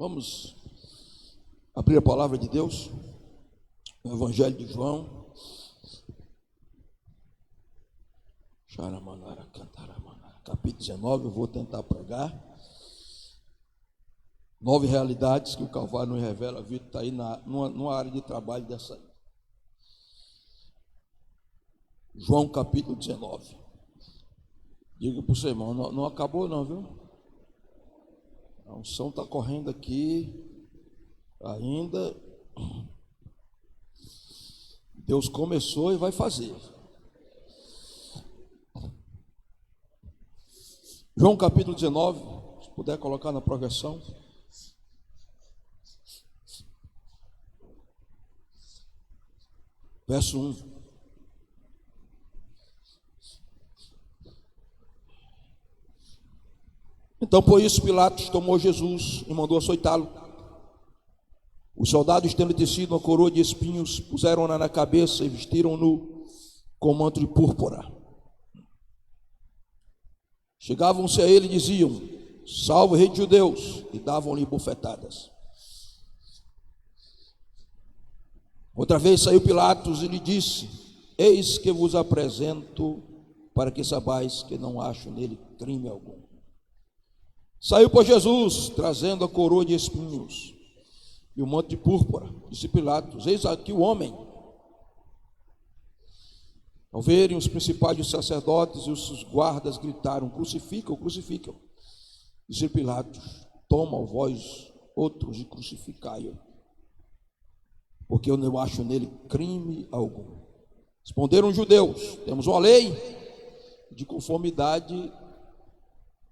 Vamos abrir a palavra de Deus, o Evangelho de João. Capítulo 19, eu vou tentar pregar. 9 realidades que o Calvário nos revela. A Vitor está aí numa área de trabalho dessa aí. João capítulo 19. Diga para o seu irmão, não acabou não, viu? A unção está correndo aqui ainda. Deus começou e vai fazer. João capítulo 19, se puder colocar na projeção. Verso 1. Então, por isso, Pilatos tomou Jesus e mandou açoitá-lo. Os soldados, tendo tecido uma coroa de espinhos, puseram-na na cabeça e vestiram-no com manto de púrpura. Chegavam-se a ele e diziam: Salve, Rei dos Judeus, e davam-lhe bofetadas. Outra vez saiu Pilatos e lhe disse: Eis que vos apresento, para que saibais que não acho nele crime algum. Saiu por Jesus, trazendo a coroa de espinhos e o manto de púrpura. Disse Pilatos: Eis aqui o homem. Ao verem os principais dos sacerdotes e os guardas, gritaram: Crucificam, crucificam. Disse Pilatos: Toma vós outros e crucificai-o, porque eu não acho nele crime algum. Responderam os judeus: Temos uma lei, de conformidade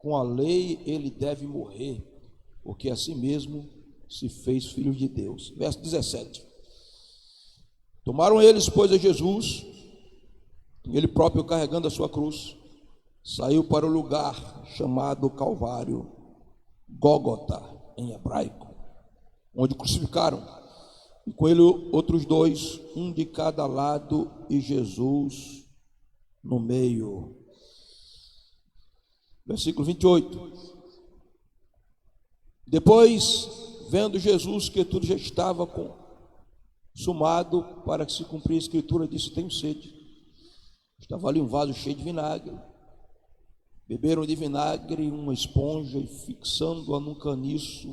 com a lei ele deve morrer, porque assim mesmo se fez filho de Deus. Verso 17. Tomaram eles, pois, a Jesus, ele próprio carregando a sua cruz, saiu para o lugar chamado Calvário, Gólgota em hebraico, onde crucificaram, e com ele outros dois, um de cada lado e Jesus no meio. Versículo 28. Depois, vendo Jesus que tudo já estava consumado, para que se cumprisse a escritura, disse: Tenho sede. Estava ali um vaso cheio de vinagre. Beberam de vinagre uma esponja e, fixando-a num caniço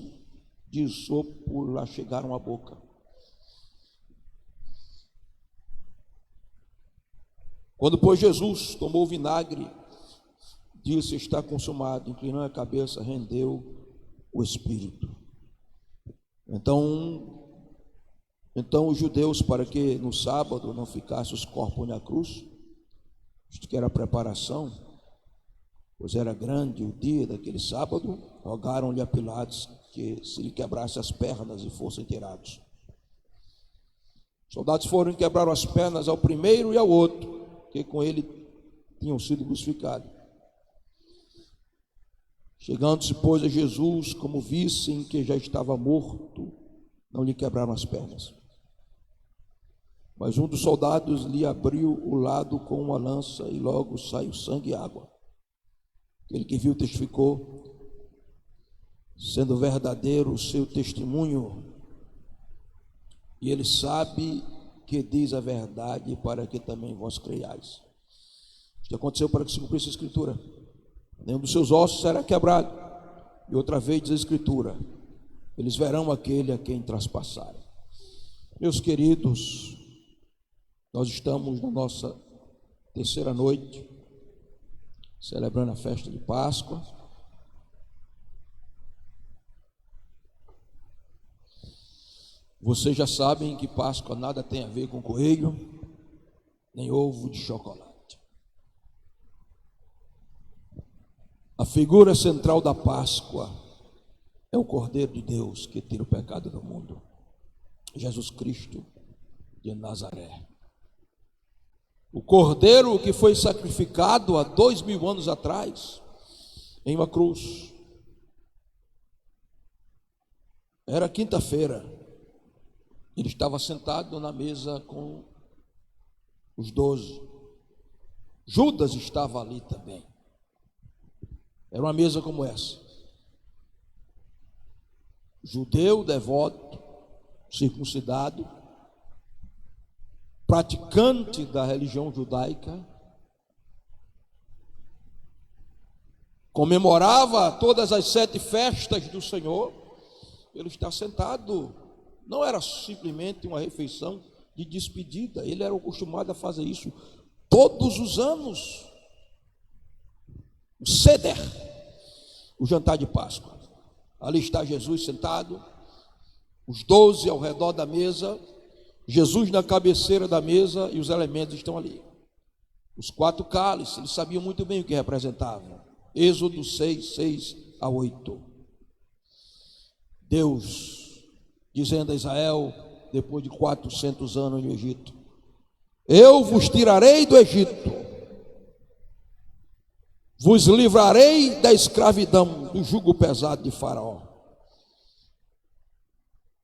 de isopo, lá chegaram à boca. Quando, pois, Jesus tomou o vinagre, disse: Está consumado. Inclinou a cabeça, rendeu o espírito. Então os judeus, para que no sábado não ficasse os corpos na cruz, isto que era a preparação, pois era grande o dia daquele sábado, rogaram-lhe a Pilatos que se lhe quebrasse as pernas e fossem tirados. Os soldados foram e quebraram as pernas ao primeiro e ao outro, que com ele tinham sido crucificados. Chegando-se, pois, a Jesus, como vissem que já estava morto, não lhe quebraram as pernas. Mas um dos soldados lhe abriu o lado com uma lança, e logo saiu sangue e água. Aquele que viu testificou, sendo verdadeiro o seu testemunho, e ele sabe que diz a verdade, para que também vós creiais. Isto aconteceu para que se cumprisse a escritura: nenhum dos seus ossos será quebrado. E outra vez diz a escritura: eles verão aquele a quem traspassaram. Meus queridos, nós estamos na nossa terceira noite, celebrando a festa de Páscoa. Vocês já sabem que Páscoa nada tem a ver com coelho, nem ovo de chocolate. A figura central da Páscoa é o Cordeiro de Deus que tira o pecado do mundo, Jesus Cristo de Nazaré. O Cordeiro que foi sacrificado há 2000 anos atrás em uma cruz. Era quinta-feira, ele estava sentado na mesa com os 12. Judas estava ali também. Era uma mesa como essa. judeu devoto, circuncidado, praticante da religião judaica, comemorava todas as 7 festas do Senhor. Ele está sentado, não era simplesmente uma refeição de despedida, ele era acostumado a fazer isso todos os anos. O Seder, o jantar de Páscoa. Ali está Jesus sentado, os 12 ao redor da mesa, Jesus na cabeceira da mesa e os elementos estão ali. Os 4 cálices, eles sabiam muito bem o que representavam. Êxodo 6, 6 a 8. Deus dizendo a Israel, depois de 400 anos no Egito: eu vos tirarei do Egito, vos livrarei da escravidão, do jugo pesado de Faraó,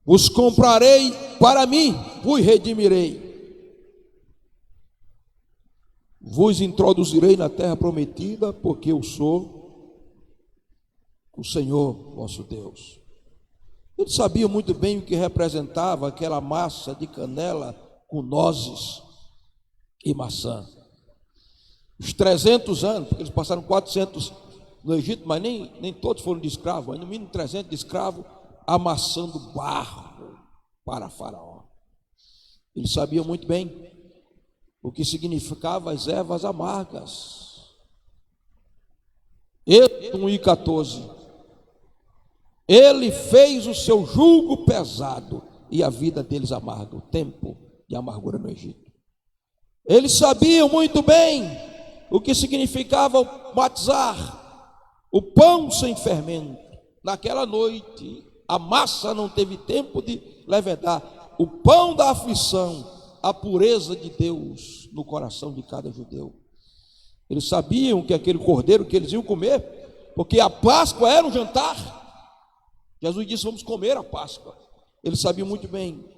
vos comprarei para mim, vos redimirei, vos introduzirei na terra prometida, porque eu sou o Senhor vosso Deus. Eles sabiam muito bem o que representava aquela massa de canela com nozes e maçã. Os 300 anos, porque eles passaram 400 no Egito, mas nem todos foram de escravo, mas no mínimo 300 de escravo, amassando barro para Faraó. Eles sabiam muito bem o que significava as ervas amargas. Êxodo 1:14. Ele fez o seu jugo pesado e a vida deles amarga, o tempo de amargura no Egito. Eles sabiam muito bem o que significava o matzar, o pão sem fermento. Naquela noite, a massa não teve tempo de levedar. O pão da aflição, a pureza de Deus no coração de cada judeu. Eles sabiam que aquele cordeiro que eles iam comer, porque a Páscoa era um jantar. Jesus disse: vamos comer a Páscoa. Eles sabiam muito bem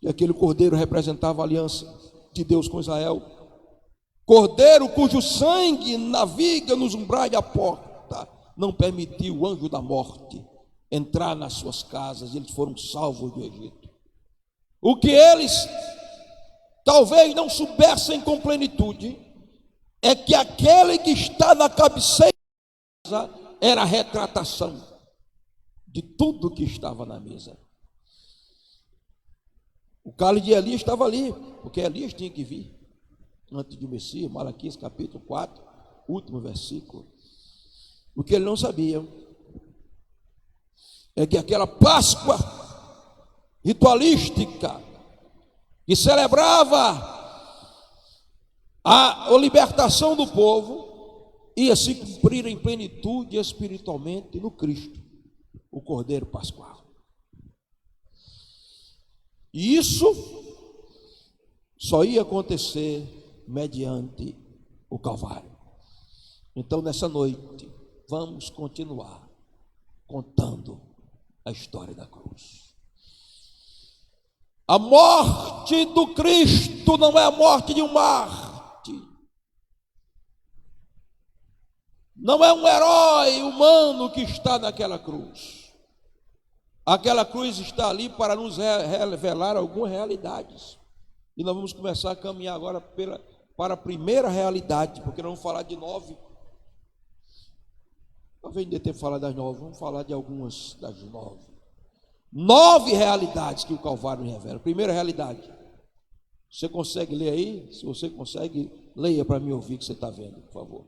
que aquele cordeiro representava a aliança de Deus com Israel. Cordeiro cujo sangue naviga nos umbrais da porta, não permitiu o anjo da morte entrar nas suas casas, e eles foram salvos do Egito. O que eles talvez não soubessem com plenitude é que aquele que está na cabeceira era a retratação de tudo que estava na mesa. O cálice de Elias estava ali, porque Elias tinha que vir antes do Messias. Malaquias capítulo 4, último versículo. O que ele não sabia é que aquela Páscoa ritualística que celebrava a libertação do povo ia se cumprir em plenitude espiritualmente no Cristo, o Cordeiro Pascual. E isso só ia acontecer mediante o Calvário. Então, nessa noite, vamos continuar contando a história da cruz. A morte do Cristo não é a morte de um Marte, não é um herói humano que está naquela cruz. Aquela cruz está ali para nos revelar algumas realidades. E nós vamos começar a caminhar agora para a primeira realidade, porque nós vamos falar de 9. Talvez ainda ter falado das 9, vamos falar de algumas das 9. 9 realidades que o Calvário revela. Primeira realidade. Você consegue ler aí? Se você consegue, leia para mim ouvir o que você está vendo, por favor.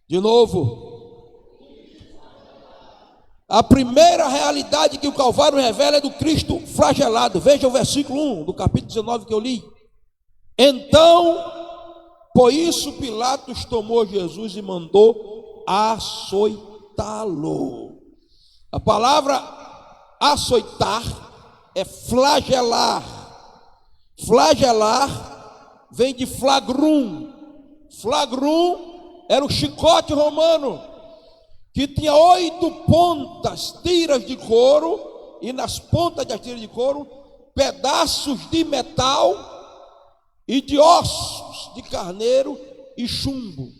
De novo. A primeira realidade que o Calvário revela é do Cristo flagelado. Veja o versículo 1 do capítulo 19 que eu li. Então, por isso Pilatos tomou Jesus e mandou açoitá-lo. A palavra açoitar é flagelar. Flagelar vem de flagrum. Flagrum era o chicote romano, que tinha 8 pontas, tiras de couro, e nas pontas das tiras de couro, pedaços de metal e de ossos de carneiro e chumbo.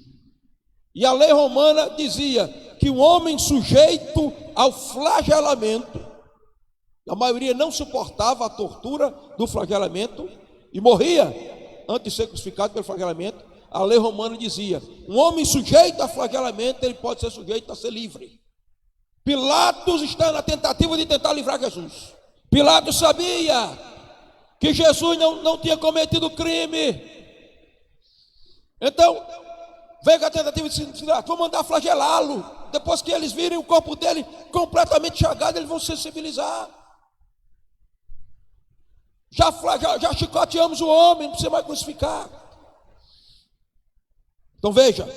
E a lei romana dizia que um homem sujeito ao flagelamento, a maioria não suportava a tortura do flagelamento e morria antes de ser crucificado pelo flagelamento. A lei romana dizia: um homem sujeito a flagelamento, ele pode ser sujeito a ser livre. Pilatos está na tentativa de tentar livrar Jesus. Pilatos sabia que Jesus não tinha cometido crime. Então, veio a tentativa de se livrar: vou mandar flagelá-lo. Depois que eles virem o corpo dele completamente chagado, eles vão se sensibilizar. Já chicoteamos o homem, não precisa mais crucificar. Então veja,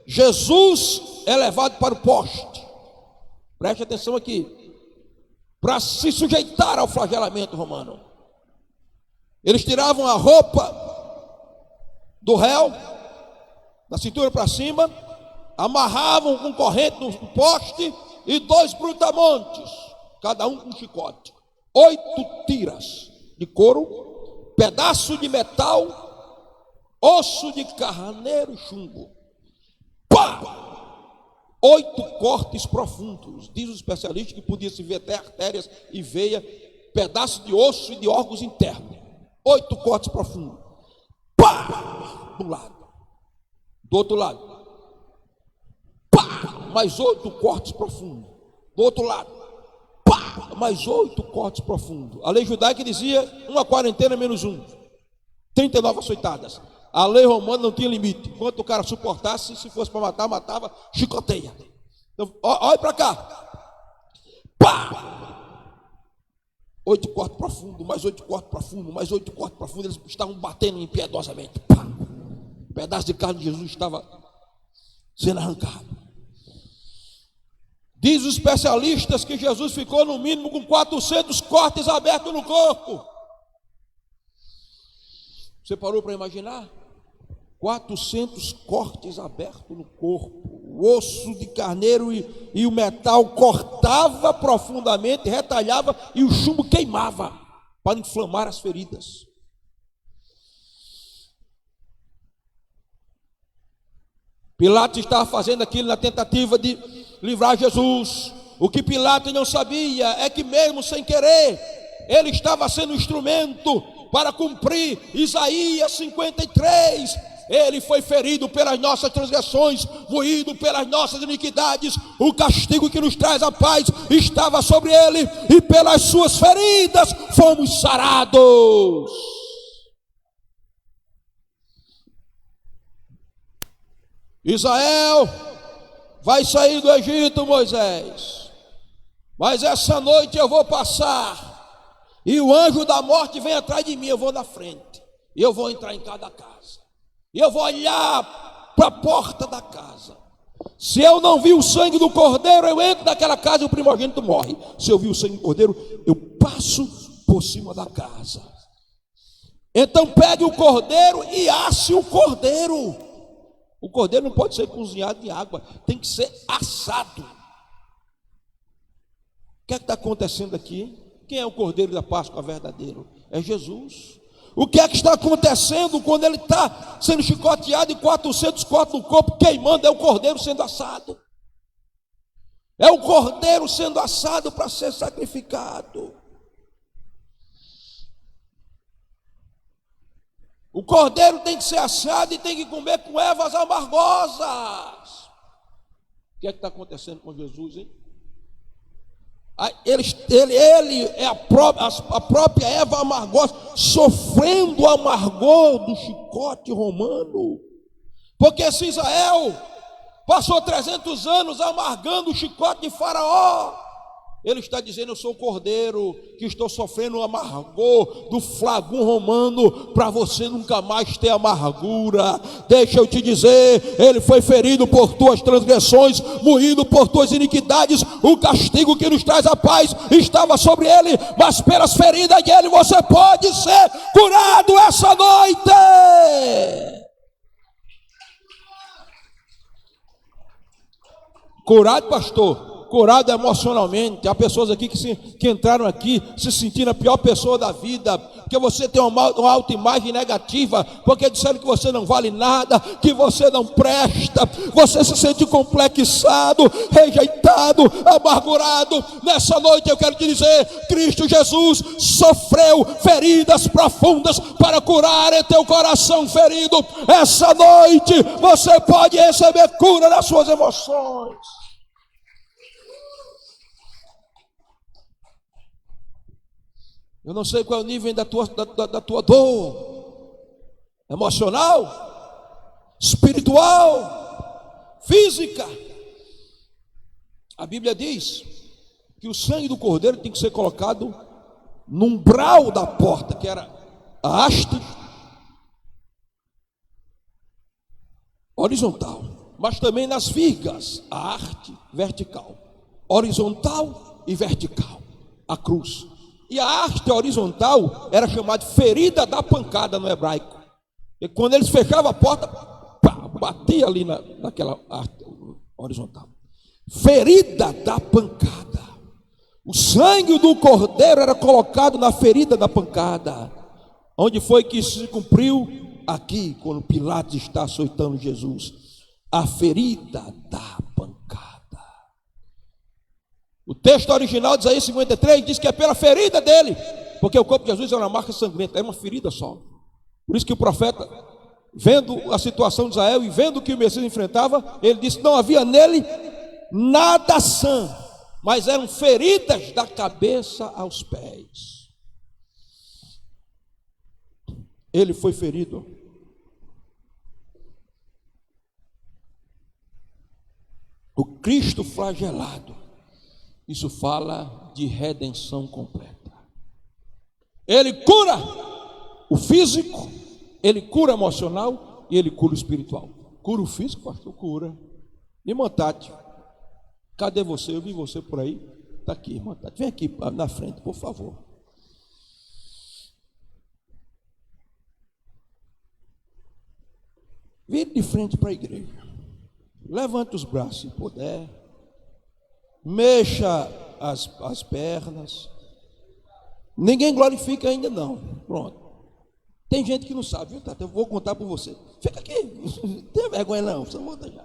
Jesus é levado para o poste. Preste atenção aqui. Para se sujeitar ao flagelamento romano, eles tiravam a roupa do réu, da cintura para cima, amarravam com corrente no poste e 2 brutamontes, cada um com um chicote, 8 tiras de couro, pedaço de metal, osso de carneiro e chumbo. Pá! 8 cortes profundos. Diz os especialistas que podia se ver até artérias e veia, pedaço de osso e de órgãos internos. 8 cortes profundos. Pá! De um lado. Do outro lado. Pá! Mais 8 cortes profundos. Do outro lado. Pá! Mais 8 cortes profundos. A lei judaica dizia uma quarentena menos 1. 39 açoitadas. A lei romana não tinha limite. Quanto o cara suportasse, se fosse para matar, matava, chicoteia. Então, olha para cá. Pá! 8 cortes profundos, mais 8 cortes profundos, mais 8 cortes profundos. Eles estavam batendo impiedosamente. Pá! Um pedaço de carne de Jesus estava sendo arrancado. Diz os especialistas que Jesus ficou no mínimo com 400 cortes abertos no corpo. Você parou para imaginar? 400 cortes abertos no corpo. O osso de carneiro e o metal cortava profundamente, retalhava e o chumbo queimava para inflamar as feridas. Pilatos estava fazendo aquilo na tentativa de livrar Jesus. O que Pilatos não sabia é que mesmo sem querer, ele estava sendo um instrumento para cumprir Isaías 53. Ele foi ferido pelas nossas transgressões, moído pelas nossas iniquidades. O castigo que nos traz a paz estava sobre ele, e pelas suas feridas fomos sarados. Israel vai sair do Egito, Moisés, mas essa noite eu vou passar, e o anjo da morte vem atrás de mim. Eu vou na frente, e eu vou entrar em cada casa, e eu vou olhar para a porta da casa. Se eu não vi o sangue do cordeiro, eu entro naquela casa e o primogênito morre. Se eu vi o sangue do cordeiro, eu passo por cima da casa. Então pegue o cordeiro e asse o cordeiro. O cordeiro não pode ser cozinhado em água, tem que ser assado. O que é que está acontecendo aqui? Quem é o cordeiro da Páscoa verdadeiro? É Jesus. O que é que está acontecendo quando ele está sendo chicoteado e 400 cortes no corpo queimando? É o cordeiro sendo assado. É o cordeiro sendo assado para ser sacrificado. O cordeiro tem que ser assado e tem que comer com ervas amargosas. O que é que está acontecendo com Jesus, hein? Ele é a própria erva amargosa, sofrendo o amargor do chicote romano. Porque se Israel passou 300 anos amargando o chicote de Faraó, ele está dizendo: eu sou o cordeiro que estou sofrendo o amargor do flagum romano, para você nunca mais ter amargura. Deixa eu te dizer, ele foi ferido por tuas transgressões, moído por tuas iniquidades. O castigo que nos traz a paz estava sobre ele, mas pelas feridas dele você pode ser curado essa noite. Curado, pastor? Curado emocionalmente. Há pessoas aqui que entraram aqui se sentindo a pior pessoa da vida, porque você tem uma autoimagem negativa, porque disseram que você não vale nada, que você não presta, você se sente complexado, rejeitado, amargurado. Nessa noite eu quero te dizer: Cristo Jesus sofreu feridas profundas para curar em teu coração ferido. Essa noite você pode receber cura nas suas emoções. Eu não sei qual é o nível da tua dor emocional, espiritual, física. A Bíblia diz que o sangue do cordeiro tem que ser colocado no umbral da porta, que era a haste horizontal, mas também nas vigas, a haste vertical, horizontal e vertical, a cruz. E a haste horizontal era chamada ferida da pancada no hebraico. E quando eles fechavam a porta, pá, batia ali naquela haste horizontal. Ferida da pancada. O sangue do cordeiro era colocado na ferida da pancada. Onde foi que isso se cumpriu? Aqui, quando Pilatos está açoitando Jesus. A ferida da pancada. O texto original de Isaías 53 diz que é pela ferida dele, porque o corpo de Jesus é uma marca sangrenta, é uma ferida só. Por isso que o profeta, vendo a situação de Israel e vendo o que o Messias enfrentava, ele disse que não havia nele nada sã, mas eram feridas da cabeça aos pés. Ele foi ferido. O Cristo flagelado. Isso fala de redenção completa. Ele cura o físico, ele cura o emocional e ele cura o espiritual. Cura o físico, pastor? Cura. Irmã Tati, cadê você? Eu vi você por aí. Está aqui, irmã Tati. Vem aqui na frente, por favor. Vire de frente para a igreja. Levante os braços se puder. Mexa as pernas. Ninguém glorifica ainda não. Pronto. Tem gente que não sabe, viu, Tata? Eu vou contar para você. Fica aqui. Não tem vergonha não. Você não volta já.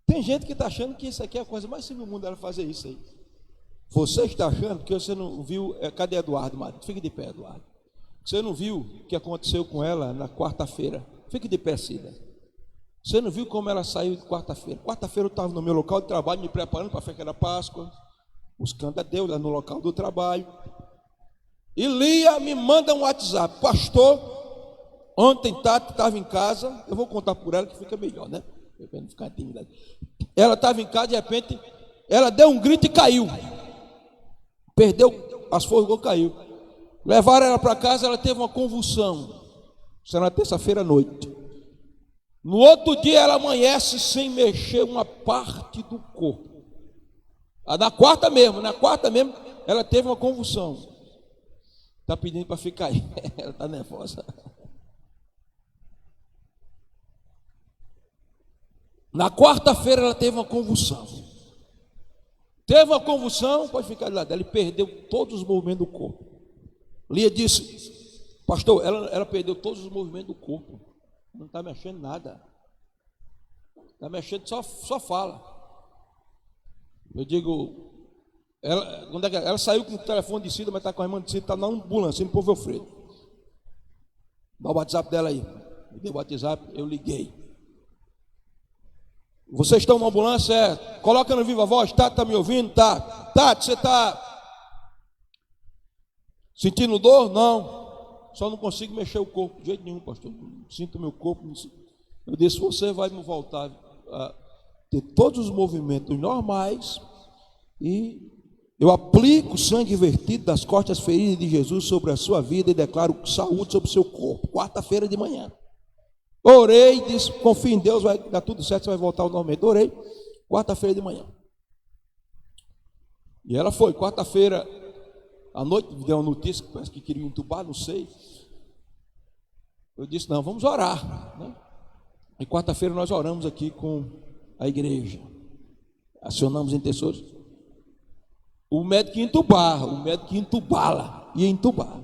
Tem gente que está achando que isso aqui é a coisa mais simples do mundo, ela fazer isso aí. Você está achando que você não viu. Cadê Eduardo, Mário? Fique de pé, Eduardo. Você não viu o que aconteceu com ela na quarta-feira? Fique de pé, Cida. Você não viu como ela saiu de quarta-feira? Quarta-feira eu estava no meu local de trabalho, me preparando para a festa da Páscoa, buscando a Deus lá no local do trabalho. E Lia me manda um WhatsApp: pastor, ontem Tati estava em casa, eu vou contar por ela que fica melhor, né? Para não ficar tímida. Ela estava em casa, de repente, ela deu um grito e caiu. Perdeu as forças, caiu. Levaram ela para casa, ela teve uma convulsão. Isso era na terça-feira à noite. No outro dia ela amanhece sem mexer uma parte do corpo. Na quarta mesmo, ela teve uma convulsão. Está pedindo para ficar aí. Ela está nervosa. Na quarta-feira ela teve uma convulsão. Pode ficar do lado dela, ele perdeu todos os movimentos do corpo. Lia disse: pastor, ela perdeu todos os movimentos do corpo. Não está mexendo nada. Está mexendo, só fala. Eu digo, ela saiu com o telefone de Cida, mas está com a irmã de Cida, está na ambulância, no Povo Alfredo. Dá o WhatsApp dela aí. Me deu o WhatsApp, eu liguei. Vocês estão na ambulância? Coloca no Viva Voz. Tati, está me ouvindo? Tá. Tati, você está sentindo dor? Não. Só não consigo mexer o corpo de jeito nenhum, pastor. Sinto meu corpo. Eu disse: você vai me voltar a ter todos os movimentos normais e eu aplico o sangue vertido das costas feridas de Jesus sobre a sua vida e declaro saúde sobre o seu corpo. Quarta-feira de manhã. Orei, disse: confia em Deus, vai dar tudo certo, você vai voltar ao normal. Orei, quarta-feira de manhã. E ela foi, quarta-feira à noite, me deu uma notícia que parece que queria entubar, não sei. Eu disse: não, vamos orar, né? E quarta-feira nós oramos aqui com a igreja. Acionamos intercessores. o médico ia entubá-la, ia entubar.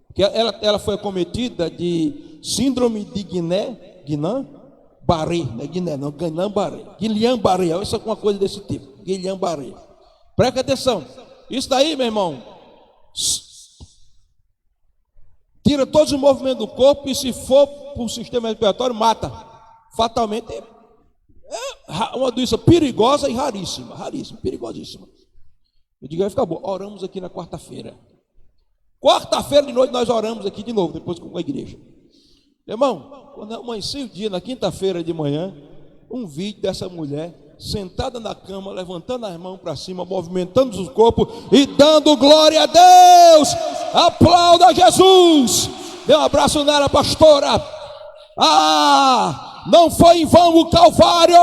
Porque ela foi acometida de síndrome de Guillain-Barré, não é Guiné, não, Guillain-Barré, isso é uma coisa desse tipo, Guillain-Barré. Presta atenção, isso daí, meu irmão, tira todos os movimentos do corpo e se for para o sistema respiratório, mata. Fatalmente é uma doença perigosa e raríssima, perigosíssima. Eu digo, vai ficar bom. Oramos aqui na quarta-feira. Quarta-feira de noite nós oramos aqui de novo, depois com a igreja. Irmão, quando eu amanheci o dia, na quinta-feira de manhã, um vídeo dessa mulher sentada na cama, levantando as mãos para cima, movimentando o corpo e dando glória a Deus. Aplauda Jesus. Dê um abraço nela, pastora. Não foi em vão o Calvário.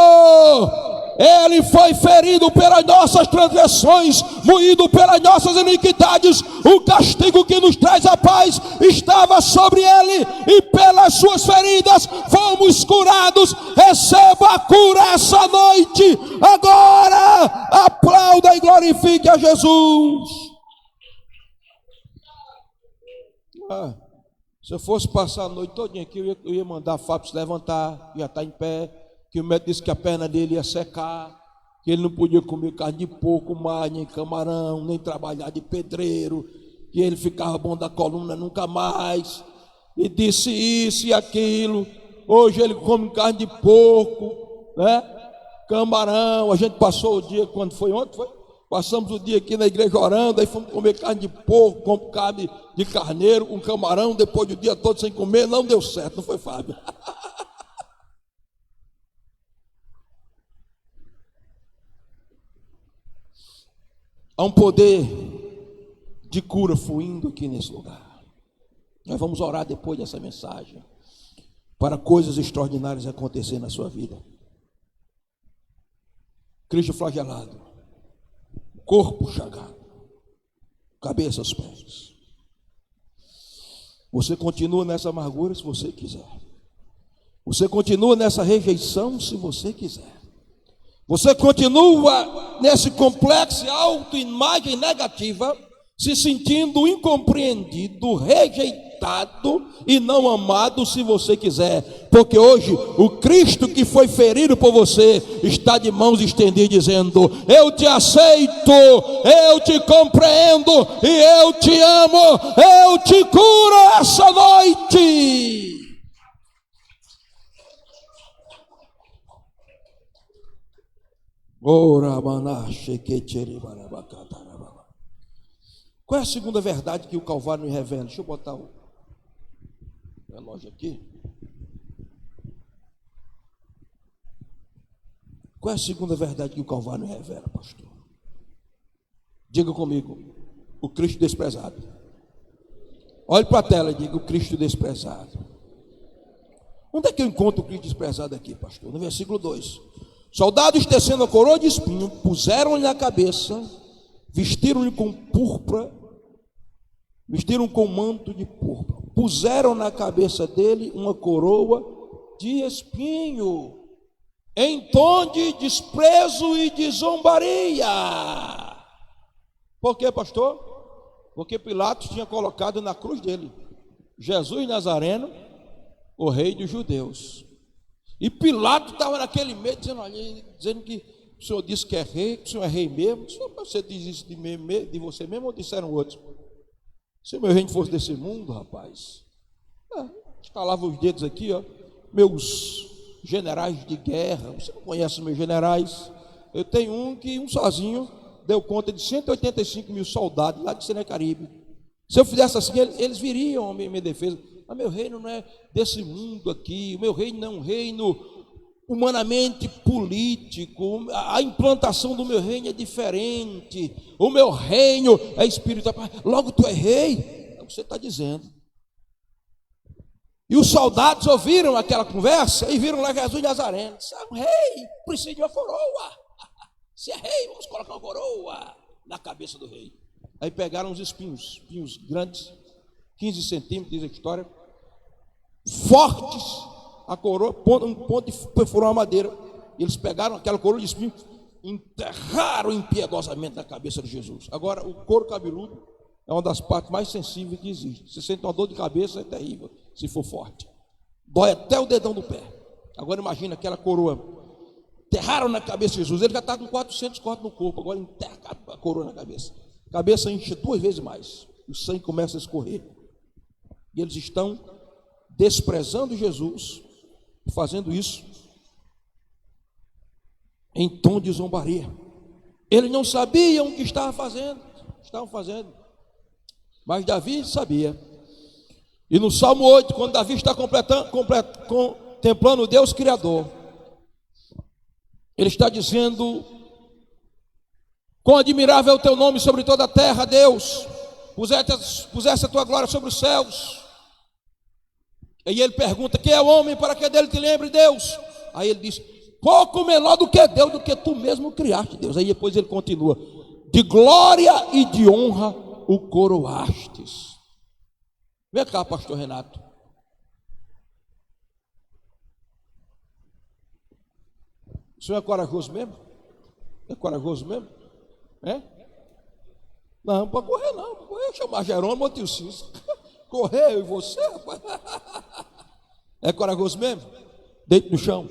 Ele foi ferido pelas nossas transgressões, moído pelas nossas iniquidades. O castigo que nos traz a paz estava sobre ele, e pelas suas feridas fomos curados. Receba a cura essa noite. Agora aplauda e glorifique a Jesus. Se eu fosse passar a noite todinha aqui, eu ia mandar Fábio se levantar, ia estar em pé, que o médico disse que a perna dele ia secar, que ele não podia comer carne de porco mais, nem camarão, nem trabalhar de pedreiro, que ele ficava bom da coluna nunca mais, e disse isso e aquilo. Hoje ele come carne de porco, né? Camarão. A gente passou o dia, quando foi ontem, passamos o dia aqui na igreja orando, aí fomos comer carne de porco, com carne de carneiro, com camarão, depois do dia todo sem comer. Não deu certo, não foi, Fábio? Há um poder de cura fluindo aqui nesse lugar. Nós vamos orar depois dessa mensagem, para coisas extraordinárias acontecer na sua vida. Cristo flagelado, corpo chagado, cabeça aos pés. Você continua nessa amargura se você quiser. Você continua nessa rejeição se você quiser. Você continua nesse complexo de autoimagem negativa, se sentindo incompreendido, rejeitado e não amado se você quiser. Porque hoje o Cristo que foi ferido por você está de mãos estendidas dizendo: eu te aceito, eu te compreendo e eu te amo, eu te curo essa noite. Qual é a segunda verdade que o Calvário me revela? Deixa eu botar o relógio aqui. Qual é a segunda verdade que o Calvário me revela, pastor? Diga comigo: o Cristo desprezado. Olhe para a tela e diga: o Cristo desprezado. Onde é que eu encontro o Cristo desprezado aqui, pastor? No versículo 2. Soldados, tecendo a coroa de espinho, puseram-lhe na cabeça, vestiram-lhe com púrpura, vestiram com manto de púrpura, puseram na cabeça dele uma coroa de espinho, em tom de desprezo e de zombaria. Por quê, pastor? Porque Pilatos tinha colocado na cruz dele Jesus Nazareno, o rei dos judeus. E Pilatos estava naquele meio dizendo que o senhor disse que é rei, que o senhor é rei mesmo. Você diz isso de você mesmo ou disseram outros? Se o meu reino fosse desse mundo, rapaz, estalava os dedos aqui, ó, meus generais de guerra. Você não conhece os meus generais? Eu tenho um sozinho deu conta de 185 mil soldados lá de Senecaribe. Se eu fizesse assim, eles viriam a minha defesa. Mas meu reino não é desse mundo aqui, o meu reino não é um reino humanamente político, a implantação do meu reino é diferente, o meu reino é espiritual. Logo tu é rei? É o que você está dizendo. E os soldados ouviram aquela conversa e viram lá Jesus Nazareno. Disseram: rei, precisa de uma coroa. Se é rei, vamos colocar uma coroa na cabeça do rei. Aí pegaram os espinhos grandes, 15 centímetros, diz a história, fortes, a coroa, um ponto de perfurar a madeira. Eles pegaram aquela coroa de espinho, enterraram impiedosamente na cabeça de Jesus. Agora, o couro cabeludo é uma das partes mais sensíveis que existe. Você sente uma dor de cabeça, é terrível, se for forte. Dói até o dedão do pé. Agora imagina aquela coroa. Enterraram na cabeça de Jesus. Ele já está com 400 cortes no corpo. Agora enterra a coroa na cabeça. A cabeça enche 2 vezes mais. O sangue começa a escorrer. E eles estão desprezando Jesus, fazendo isso em tom de zombaria. Eles não sabiam o que estavam fazendo. Mas Davi sabia. E no Salmo 8, quando Davi está contemplando Deus Criador, ele está dizendo: quão admirável é o teu nome sobre toda a terra, Deus, puseste a tua glória sobre os céus. E ele pergunta: quem é o homem para que dele te lembre, Deus? Aí ele diz: pouco menor do que Deus, do que tu mesmo criaste, Deus. Aí depois ele continua: de glória e de honra o coroastes. Vem cá, pastor Renato. O senhor é corajoso mesmo? É corajoso mesmo? É? Não, para correr não. Para correr, chamar Jerônimo ou tio Cícero. Correr, eu e você, rapaz. É corajoso mesmo? Deito no chão.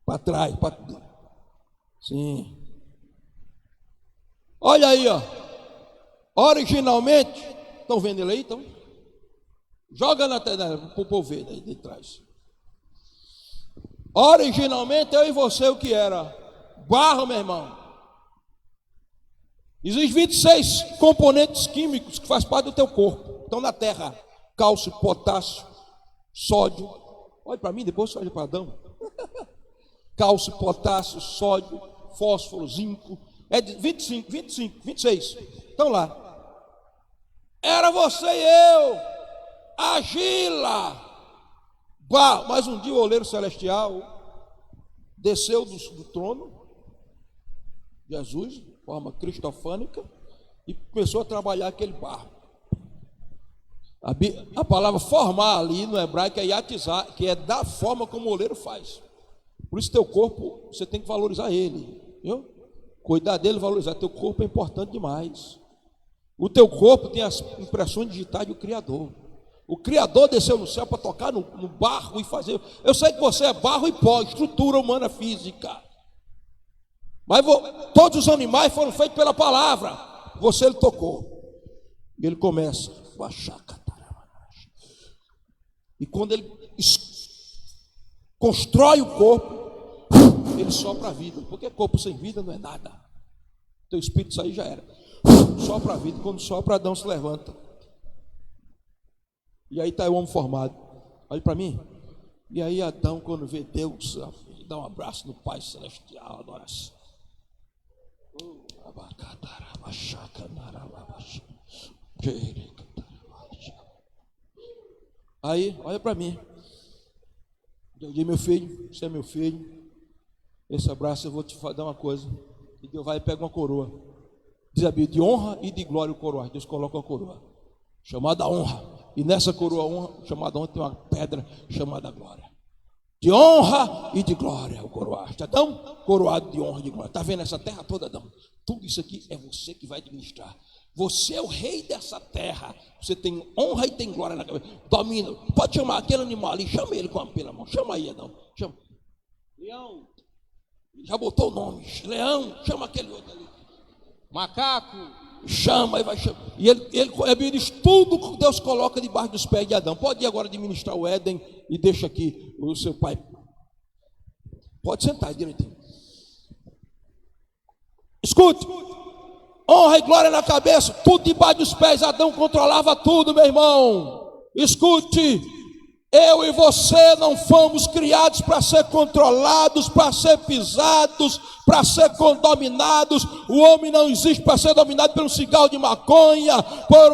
Para trás. Sim. Olha aí, ó. Originalmente, estão vendo ele aí? Então? Joga na tela para o povo ver aí de trás. Originalmente eu e você o que era? Barro, meu irmão. Existem 26 componentes químicos que fazem parte do teu corpo. Estão na terra: cálcio, potássio, sódio. Olha para mim, depois você olha para Adão. Cálcio, potássio, sódio, fósforo, zinco. É de 26. Estão lá. Era você e eu. Agila. Mas um dia o oleiro celestial desceu do trono, Jesus, de forma cristofânica, e começou a trabalhar aquele barro. A palavra formar ali no hebraico é yatizar, que é da forma como o oleiro faz. Por isso teu corpo, você tem que valorizar ele, viu? Cuidar dele, valorizar. Teu corpo é importante demais. O teu corpo tem as impressões digitais do Criador. O Criador desceu no céu para tocar no barro e fazer. Eu sei que você é barro e pó, estrutura humana física. Mas todos os animais foram feitos pela palavra. Você ele tocou. E ele começa. E quando ele constrói o corpo, ele sopra a vida. Porque corpo sem vida não é nada. Teu espírito sair já era. Sopra a vida. Quando sopra, Adão se levanta. E aí está o homem formado. Olha para mim. E aí Adão, quando vê Deus, dá um abraço no Pai Celestial, adoração. Aí, olha para mim. Eu digo: meu filho, você é meu filho. Esse abraço eu vou te dar uma coisa. E Deus vai e pega uma coroa. Diz a Bíblia: de honra e de glória o coroa. Deus coloca uma coroa chamada honra. E nessa coroa chamada honra tem uma pedra chamada glória. De honra e de glória o coroaste. Adão, coroado de honra e de glória. Está vendo essa terra toda, Adão? Tudo isso aqui é você que vai administrar. Você é o rei dessa terra. Você tem honra e tem glória na cabeça. Domina. Pode chamar aquele animal ali. Chama ele pela mão. Chama aí, Adão. Chama. Leão. Já botou o nome. Leão. Chama aquele outro ali. Macaco. Chama e vai chamar. E ele diz: tudo que Deus coloca debaixo dos pés de Adão. Pode ir agora administrar o Éden e deixa aqui o seu pai. Pode sentar direitinho. Escute. Honra e glória na cabeça, tudo debaixo dos pés. Adão controlava tudo, meu irmão. Escute. Eu e você não fomos criados para ser controlados, para ser pisados, para ser dominados. O homem não existe para ser dominado pelo cigarro de maconha,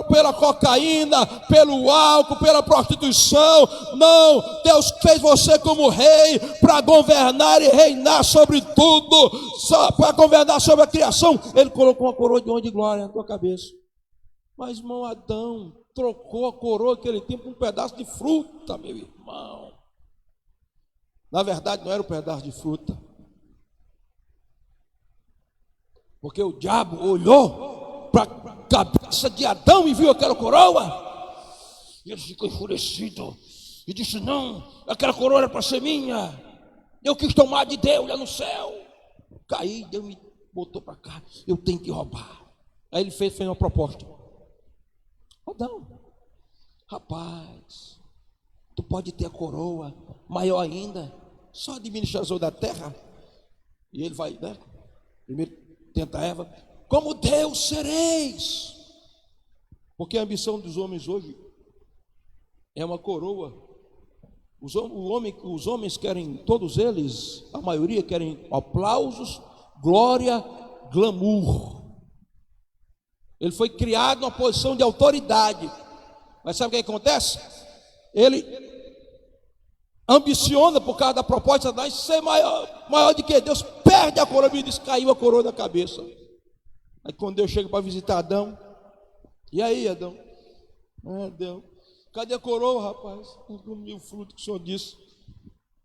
pela cocaína, pelo álcool, pela prostituição. Não, Deus fez você como rei para governar e reinar sobre tudo, para governar sobre a criação. Ele colocou uma coroa de honra e de glória na tua cabeça. Mas, irmão, Adão trocou a coroa que ele tinha por um pedaço de fruta, meu irmão. Na verdade, não era um pedaço de fruta. Porque o diabo olhou para a cabeça de Adão e viu aquela coroa. E ele ficou enfurecido e disse: não, aquela coroa era para ser minha. Eu quis tomar de Deus lá no céu. Caí, Deus me botou para cá. Eu tenho que roubar. Aí ele fez uma proposta. Adão, rapaz, tu pode ter a coroa, maior ainda, só administrador da terra. E ele vai, né? Primeiro tenta Eva, como Deus sereis. Porque a ambição dos homens hoje é uma coroa. Os homens querem, todos eles, a maioria querem aplausos, glória, glamour. Ele foi criado numa posição de autoridade. Mas sabe o que acontece? Ele ambiciona por causa da proposta de ser maior do que Deus, perde a coroa e diz: caiu a coroa da cabeça. Aí quando Deus chega para visitar Adão, e aí, Adão? Adão, cadê a coroa, rapaz? Não comi o fruto que o Senhor disse.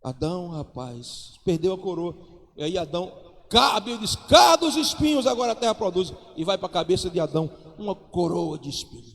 Adão, rapaz, perdeu a coroa. E aí Adão, a Bíblia diz: cá dos espinhos agora a terra produz. E vai para a cabeça de Adão uma coroa de espinhos.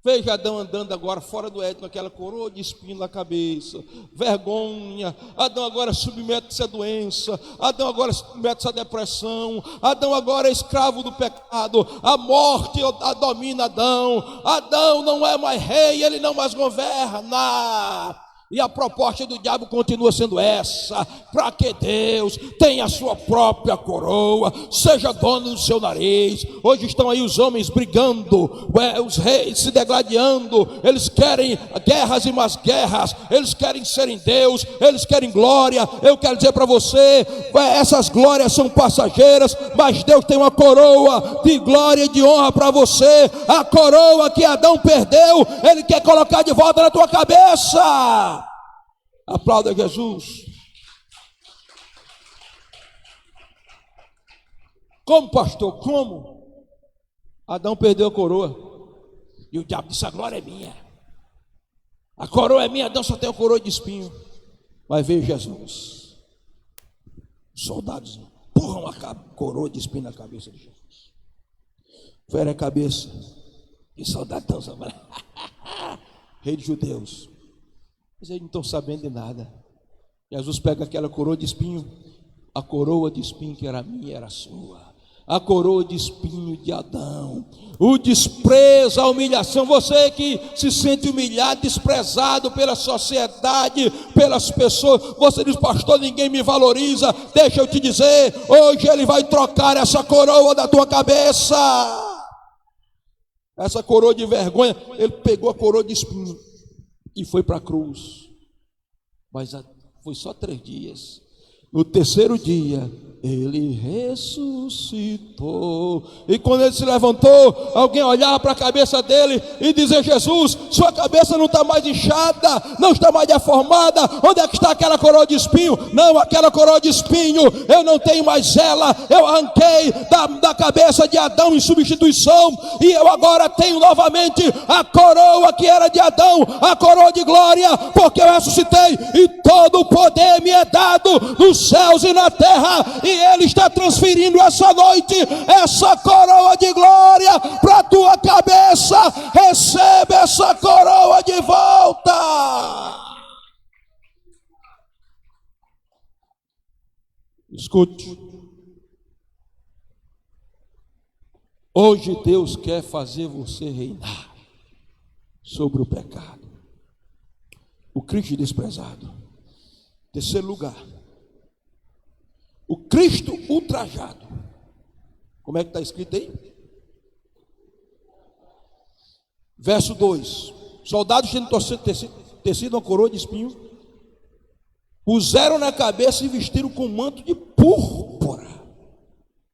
Veja Adão andando agora fora do Éden, com aquela coroa de espinho na cabeça, vergonha. Adão agora submete-se à doença, Adão agora submete-se à depressão, Adão agora é escravo do pecado, a morte domina Adão. Adão não é mais rei, ele não mais governa. E a proposta do diabo continua sendo essa: para que Deus tenha a sua própria coroa, seja dono do seu nariz. Hoje estão aí os homens brigando, os reis se degladiando, eles querem guerras e mais guerras, eles querem serem Deus, eles querem glória. Eu quero dizer para você, essas glórias são passageiras, mas Deus tem uma coroa de glória e de honra para você. A coroa que Adão perdeu, Ele quer colocar de volta na tua cabeça. Aplauda Jesus. Como, pastor? Como? Adão perdeu a coroa e o diabo disse: a glória é minha, a coroa é minha. Adão só tem a coroa de espinho. Mas veio Jesus, os soldados empurram a coroa de espinho na cabeça de Jesus. Fere a cabeça e soldado tão rei dos judeus. Mas eles não estão sabendo de nada. Jesus pega aquela coroa de espinho, a coroa de espinho que era minha, era sua. A coroa de espinho de Adão, o desprezo, a humilhação. Você que se sente humilhado, desprezado pela sociedade, pelas pessoas, você diz: pastor, ninguém me valoriza. Deixa eu te dizer, hoje Ele vai trocar essa coroa da tua cabeça, essa coroa de vergonha. Ele pegou a coroa de espinho e foi para a cruz. Mas foi só 3 dias. No terceiro dia, Ele ressuscitou. E quando Ele se levantou, alguém olhava para a cabeça dele e dizia: Jesus, sua cabeça não está mais inchada, não está mais deformada. Onde é que está aquela coroa de espinho? Não, aquela coroa de espinho, eu não tenho mais ela. Eu arranquei da cabeça de Adão em substituição, e eu agora tenho novamente a coroa que era de Adão, a coroa de glória, porque eu ressuscitei e todo o poder me é dado nos céus e na terra. E Ele está transferindo essa noite essa coroa de glória para a tua cabeça. Recebe essa coroa de volta. Escute, hoje Deus quer fazer você reinar sobre o pecado, o Cristo desprezado. Terceiro lugar, o Cristo ultrajado. Como é que está escrito aí? Verso 2: soldados tendo tecido uma coroa de espinho, puseram na cabeça e vestiram com manto de púrpura,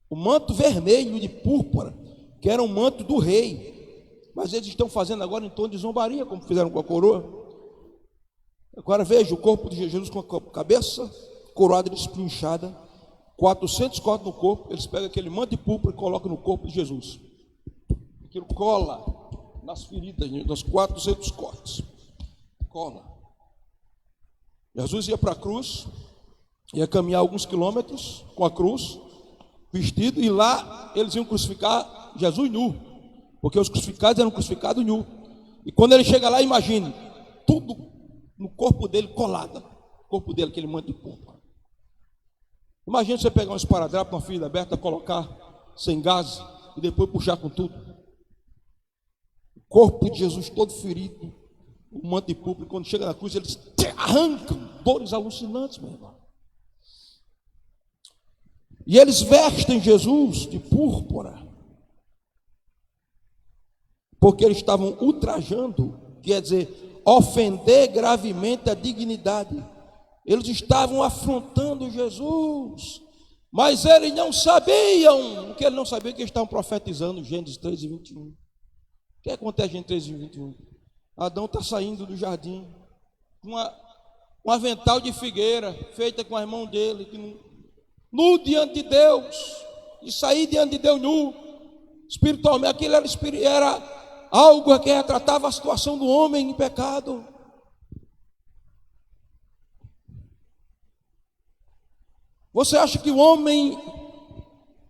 o manto vermelho de púrpura, que era um manto do rei. Mas eles estão fazendo agora em tom de zombaria, como fizeram com a coroa. Agora veja o corpo de Jesus com a cabeça coroada de espinho inchada, 400 cortes no corpo. Eles pegam aquele manto de púrpura e colocam no corpo de Jesus. Aquilo cola nas feridas, nos 400 cortes. Cola. Jesus ia para a cruz, ia caminhar alguns quilômetros com a cruz, vestido, e lá eles iam crucificar Jesus nu, porque os crucificados eram crucificados nu. E quando ele chega lá, imagine, tudo no corpo dele colado, o corpo dele, aquele manto de púrpura. Imagina você pegar um esparadrapo, uma ferida aberta, colocar sem gás e depois puxar com tudo. O corpo de Jesus todo ferido, o manto de púrpura, e quando chega na cruz, eles arrancam, dores alucinantes, meu irmão. E eles vestem Jesus de púrpura, porque eles estavam ultrajando, quer dizer, ofender gravemente a dignidade. Eles estavam afrontando Jesus, mas eles não sabiam, o que eles não sabiam, que eles estavam profetizando, Gênesis 3:21. O que acontece em 3:21? Adão está saindo do jardim, com um avental de figueira, feita com as mãos dele, nu diante de Deus, e sair diante de Deus nu, espiritualmente, aquilo era algo que retratava a situação do homem em pecado. Você acha que o homem,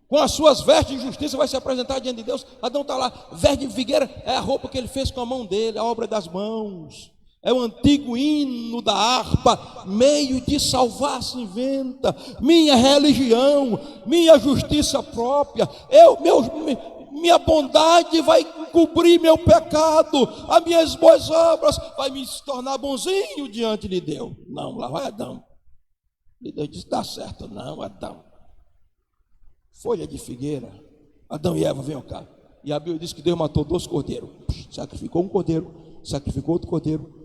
com as suas vestes de justiça, vai se apresentar diante de Deus? Adão está lá, verde de figueira, é a roupa que ele fez com a mão dele, a obra das mãos. É o antigo hino da harpa, meio de salvar se inventa, minha religião, minha justiça própria, minha bondade vai cobrir meu pecado, as minhas boas obras vai me tornar bonzinho diante de Deus. Não, lá vai Adão. E Deus disse, dá certo, não, Adão. Folha de figueira, Adão e Eva, venham cá. E a Bíblia diz que Deus matou 2 cordeiros, sacrificou um cordeiro, sacrificou outro cordeiro,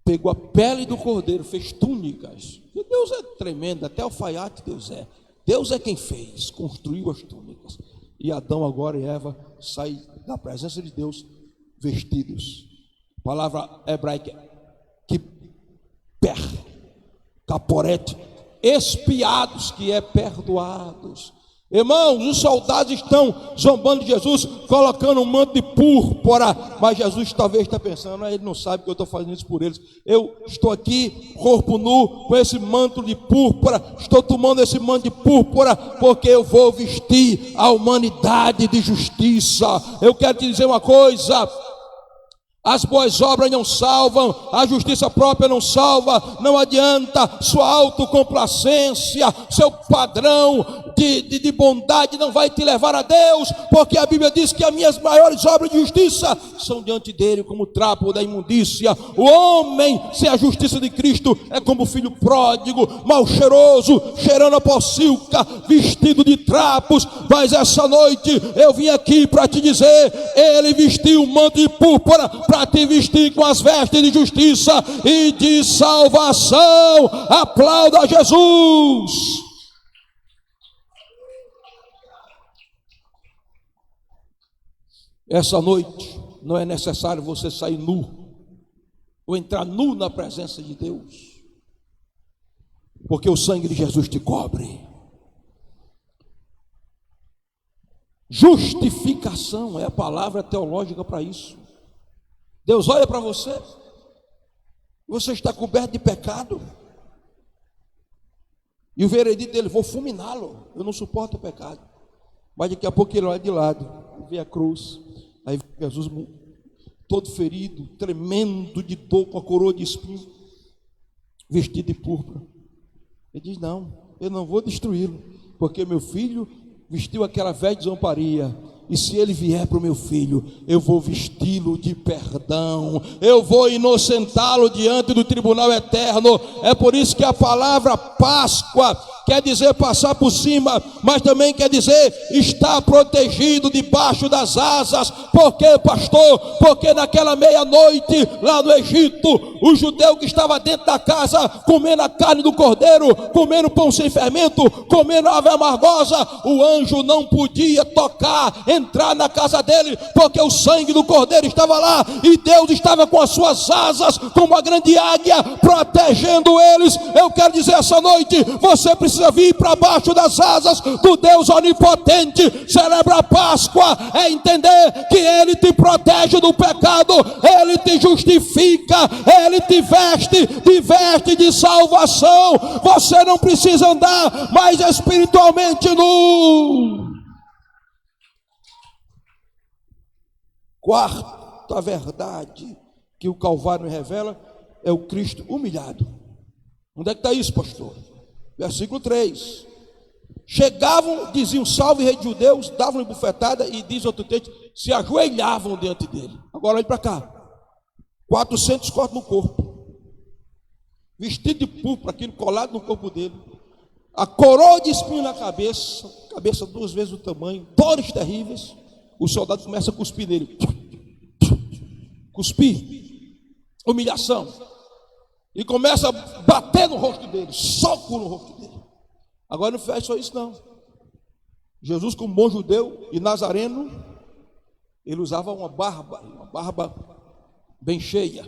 pegou a pele do cordeiro, fez túnicas. E Deus é tremendo, até alfaiate Deus é. Deus é quem fez, construiu as túnicas. E Adão agora e Eva saem da presença de Deus vestidos. Palavra hebraica, kiper, caporete, expiados, que é perdoados. Irmãos, os soldados estão zombando de Jesus, colocando um manto de púrpura, mas Jesus talvez está pensando, ele não sabe que eu estou fazendo isso por eles. Eu estou aqui, corpo nu, com esse manto de púrpura, estou tomando esse manto de púrpura, porque eu vou vestir a humanidade de justiça. Eu quero te dizer uma coisa: as boas obras não salvam, a justiça própria não salva, não adianta, sua autocomplacência, seu padrão de bondade não vai te levar a Deus, porque a Bíblia diz que as minhas maiores obras de justiça são diante dele como o trapo da imundícia. O homem sem a justiça de Cristo é como o filho pródigo, mal cheiroso, cheirando a pocilga, vestido de trapos. Mas essa noite eu vim aqui para te dizer, ele vestiu o manto de púrpura para te vestir com as vestes de justiça e de salvação. Aplauda Jesus. Essa noite não é necessário você sair nu ou entrar nu na presença de Deus, porque o sangue de Jesus te cobre. Justificação é a palavra teológica para isso. Deus olha para você, você está coberto de pecado, e o veredito dele, vou fulminá-lo, eu não suporto o pecado. Mas daqui a pouco ele olha de lado, vê a cruz, aí Jesus todo ferido, tremendo de dor, com a coroa de espinho, vestido de púrpura. Ele diz, não, eu não vou destruí-lo, porque meu filho vestiu aquela velha de zombaria, e se ele vier para o meu filho, eu vou vesti-lo de perdão, eu vou inocentá-lo diante do tribunal eterno. É por isso que a palavra Páscoa quer dizer passar por cima, mas também quer dizer estar protegido debaixo das asas. Por quê, pastor? Porque naquela meia-noite lá no Egito, o judeu que estava dentro da casa comendo a carne do cordeiro, comendo pão sem fermento, comendo ave amargosa, o anjo não podia tocar, entrar na casa dele, porque o sangue do cordeiro estava lá, e Deus estava com as suas asas como uma grande águia protegendo eles. Eu quero dizer essa noite, você precisa precisa vir para baixo das asas do Deus onipotente. Celebra a Páscoa é entender que Ele te protege do pecado, Ele te justifica, Ele te veste de salvação. Você não precisa andar mais espiritualmente nu. Quarta verdade que o Calvário revela é o Cristo humilhado. Onde é que está isso, pastor? Versículo 3. Chegavam, diziam: salve rei de judeus, davam-lhe bufetada e, diz outro texto, se ajoelhavam diante dele. Agora olhe para cá. 400 cortes no corpo, vestido de púrpura, aquilo colado no corpo dele, a coroa de espinho na cabeça, cabeça 2 vezes o tamanho, dores terríveis. Os soldados começam a cuspir nele, cuspir, humilhação, e começa a bater no rosto dele, soco no rosto dele. Agora não faz só isso não. Jesus, como bom judeu e nazareno, ele usava uma barba bem cheia.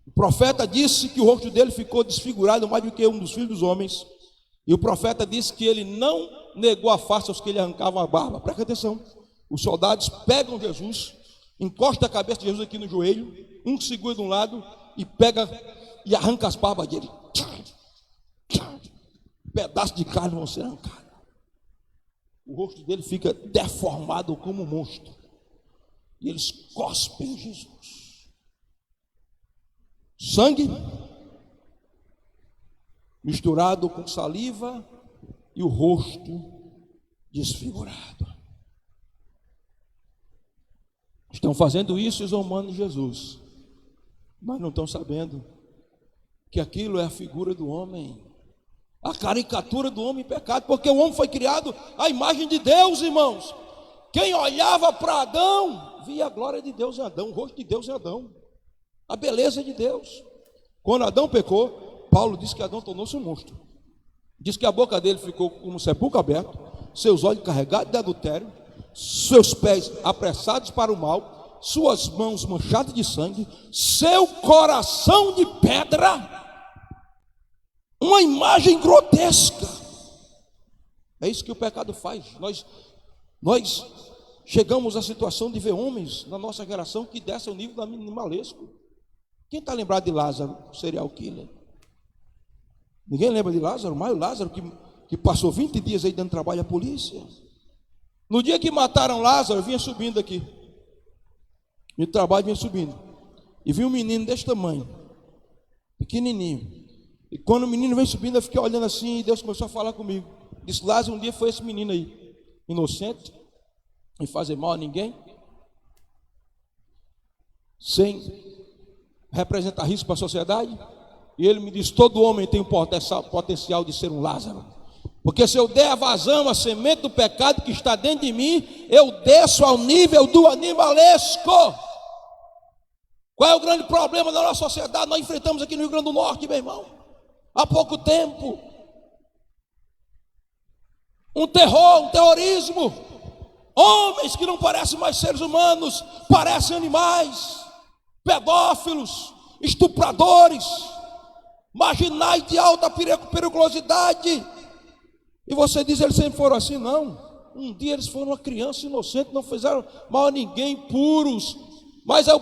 O profeta disse que o rosto dele ficou desfigurado mais do que um dos filhos dos homens. E o profeta disse que ele não negou a face aos que lhe arrancavam a barba. Presta atenção. Os soldados pegam Jesus, encosta a cabeça de Jesus aqui no joelho, um segura de um lado e pega e arranca as barbas dele. Pedaços de carne vão ser arrancados. O rosto dele fica deformado como um monstro. E eles cospem Jesus. Sangue misturado com saliva e o rosto desfigurado. Estão fazendo isso exaltando Jesus, mas não estão sabendo que aquilo é a figura do homem, a caricatura do homem em pecado, porque o homem foi criado à imagem de Deus, irmãos. Quem olhava para Adão, via a glória de Deus em Adão, o rosto de Deus em Adão, a beleza de Deus. Quando Adão pecou, Paulo diz que Adão tornou-se um monstro. Diz que a boca dele ficou como um sepulcro aberto, seus olhos carregados de adultério, seus pés apressados para o mal, suas mãos manchadas de sangue, seu coração de pedra, uma imagem grotesca. É isso que o pecado faz. Nós chegamos à situação de ver homens na nossa geração que descem ao nível do animalesco. Quem está lembrado de Lázaro, serial killer? Ninguém lembra de Lázaro? Mas o Lázaro que passou 20 dias aí dando trabalho à polícia. No dia que mataram Lázaro, eu vinha subindo aqui. Meu trabalho vinha subindo. E vi um menino desse tamanho, pequenininho. E quando o menino vem subindo, eu fiquei olhando assim, e Deus começou a falar comigo. Disse: Lázaro, um dia foi esse menino aí, inocente, sem fazer mal a ninguém, sem representar risco para a sociedade. E ele me disse: todo homem tem um potencial de ser um Lázaro, porque se eu der a vazão à semente do pecado que está dentro de mim, eu desço ao nível do animalesco. Qual é o grande problema da nossa sociedade? Nós enfrentamos aqui no Rio Grande do Norte, meu irmão, há pouco tempo, um terror, um terrorismo. Homens que não parecem mais seres humanos, parecem animais, pedófilos, estupradores, marginais de alta periculosidade. E você diz: eles sempre foram assim? Não. Um dia eles foram uma criança inocente, não fizeram mal a ninguém, puros. Mas é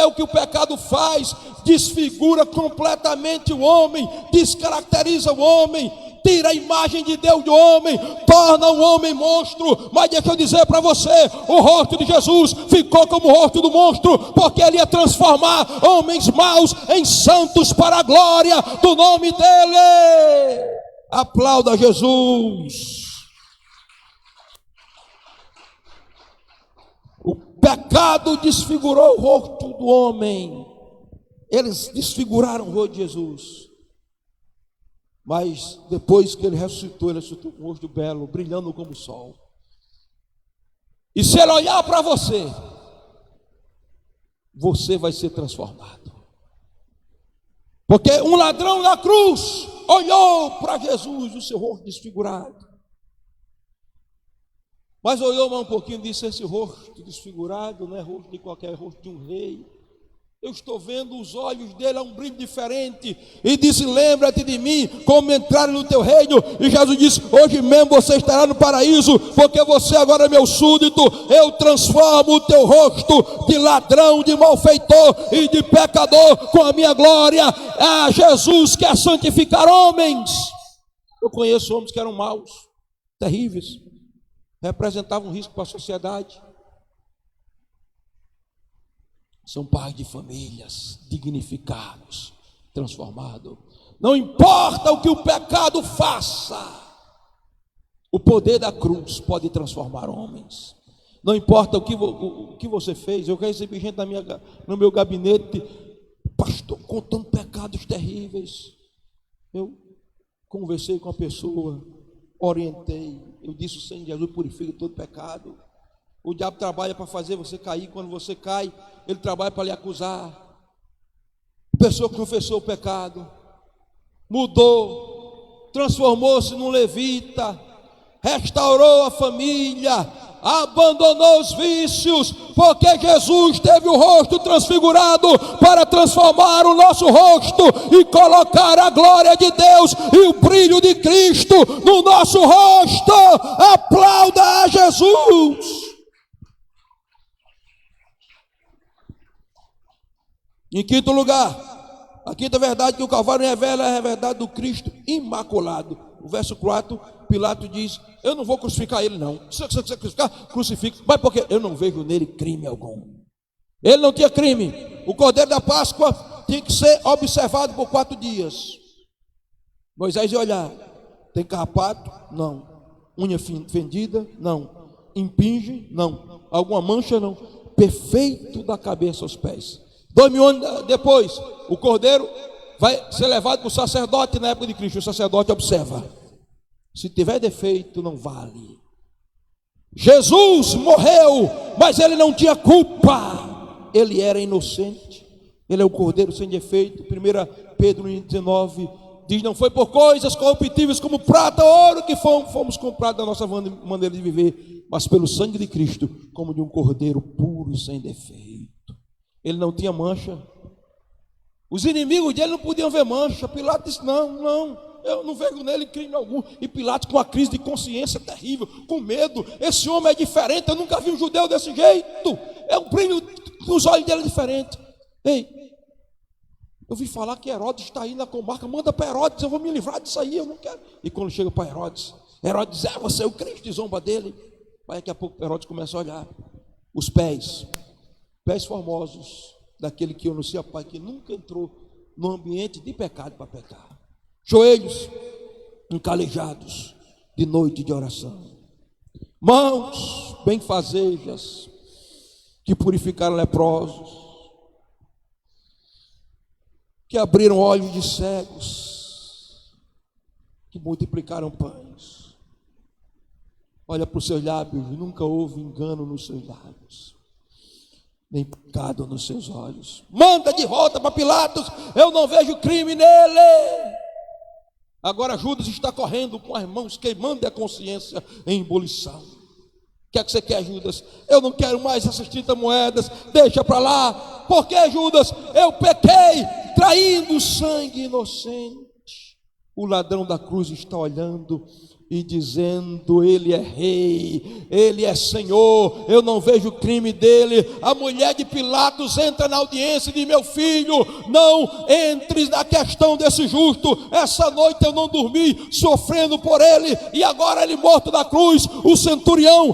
o que o pecado faz: desfigura completamente o homem, descaracteriza o homem, tira a imagem de Deus do homem, torna o homem monstro. Mas deixa eu dizer para você, o rosto de Jesus ficou como o rosto do monstro, porque ele ia transformar homens maus em santos para a glória do nome dele. Aplauda Jesus. O pecado desfigurou o rosto do homem. Eles desfiguraram o rosto de Jesus. Mas depois que ele ressuscitou com o rosto belo, brilhando como o sol. E se ele olhar para você, você vai ser transformado. Porque um ladrão na cruz olhou para Jesus, o seu rosto desfigurado. Mas olhou mais um pouquinho e disse: esse rosto desfigurado não é rosto de qualquer, rosto de um rei. Eu estou vendo os olhos dele a um brilho diferente. E disse: lembra-te de mim, como entraram no teu reino. E Jesus disse: hoje mesmo você estará no paraíso, porque você agora é meu súdito. Eu transformo o teu rosto de ladrão, de malfeitor e de pecador com a minha glória. Ah, Jesus quer santificar homens. Eu conheço homens que eram maus, terríveis, representavam um risco para a sociedade. São pais de famílias dignificados, transformados. Não importa o que o pecado faça, o poder da cruz pode transformar homens. Não importa o que você fez. Eu recebi gente no meu gabinete, pastor, contando pecados terríveis. Eu conversei com a pessoa, orientei, eu disse: o sangue de Jesus purifica todo pecado. O diabo trabalha para fazer você cair. Quando você cai, ele trabalha para lhe acusar. A pessoa confessou o pecado, mudou, transformou-se num levita, restaurou a família, abandonou os vícios, porque Jesus teve o rosto transfigurado para transformar o nosso rosto e colocar a glória de Deus e o brilho de Cristo no nosso rosto. Aplauda a Jesus. Em quinto lugar, a quinta verdade que o Calvário revela é a verdade do Cristo imaculado. O verso 4, Pilatos diz: eu não vou crucificar ele não. Se você quiser crucificar, crucifique. Mas porque eu não vejo nele crime algum. Ele não tinha crime. O cordeiro da Páscoa tinha que ser observado por 4 dias. Moisés ia olhar: tem carrapato? Não. Unha fendida? Não. Impinge? Não. Alguma mancha? Não. Perfeito da cabeça aos pés. 2000 anos depois, o cordeiro vai ser levado para o sacerdote. Na época de Cristo, o sacerdote observa: se tiver defeito, não vale. Jesus morreu, mas ele não tinha culpa. Ele era inocente. Ele é o cordeiro sem defeito. 1 Pedro 19 diz: não foi por coisas corruptíveis como prata ou ouro que fomos comprados da nossa maneira de viver, mas pelo sangue de Cristo, como de um cordeiro puro e sem defeito. Ele não tinha mancha. Os inimigos dele não podiam ver mancha. Pilatos disse: não, eu não vejo nele crime algum. E Pilatos, com uma crise de consciência terrível, com medo: esse homem é diferente, eu nunca vi um judeu desse jeito. É um brilho nos olhos dele diferente. Ei, eu vi falar que Herodes está aí na comarca. Manda para Herodes, eu vou me livrar disso aí, eu não quero. E quando chega para Herodes diz: você é o Cristo, e zomba dele. Aí daqui a pouco Herodes começa a olhar os pés formosos daquele que anuncia Pai, que nunca entrou no ambiente de pecado para pecar. Joelhos encalejados de noite de oração. Mãos benfazejas que purificaram leprosos, que abriram olhos de cegos, que multiplicaram pães. Olha para os seus lábios, nunca houve engano nos seus lábios, nem pecado nos seus olhos. Manda de volta para Pilatos: eu não vejo crime nele. Agora Judas está correndo com as mãos queimando a consciência em ebulição. O que é que você quer, Judas? Eu não quero mais essas 30 moedas, deixa para lá. Por que, Judas? Eu pequei traindo sangue inocente. O ladrão da cruz está olhando e dizendo: ele é rei, ele é senhor, eu não vejo o crime dele. A mulher de Pilatos entra na audiência e diz: meu filho, não entres na questão desse justo. Essa noite eu não dormi sofrendo por ele, e agora ele morto na cruz. O centurião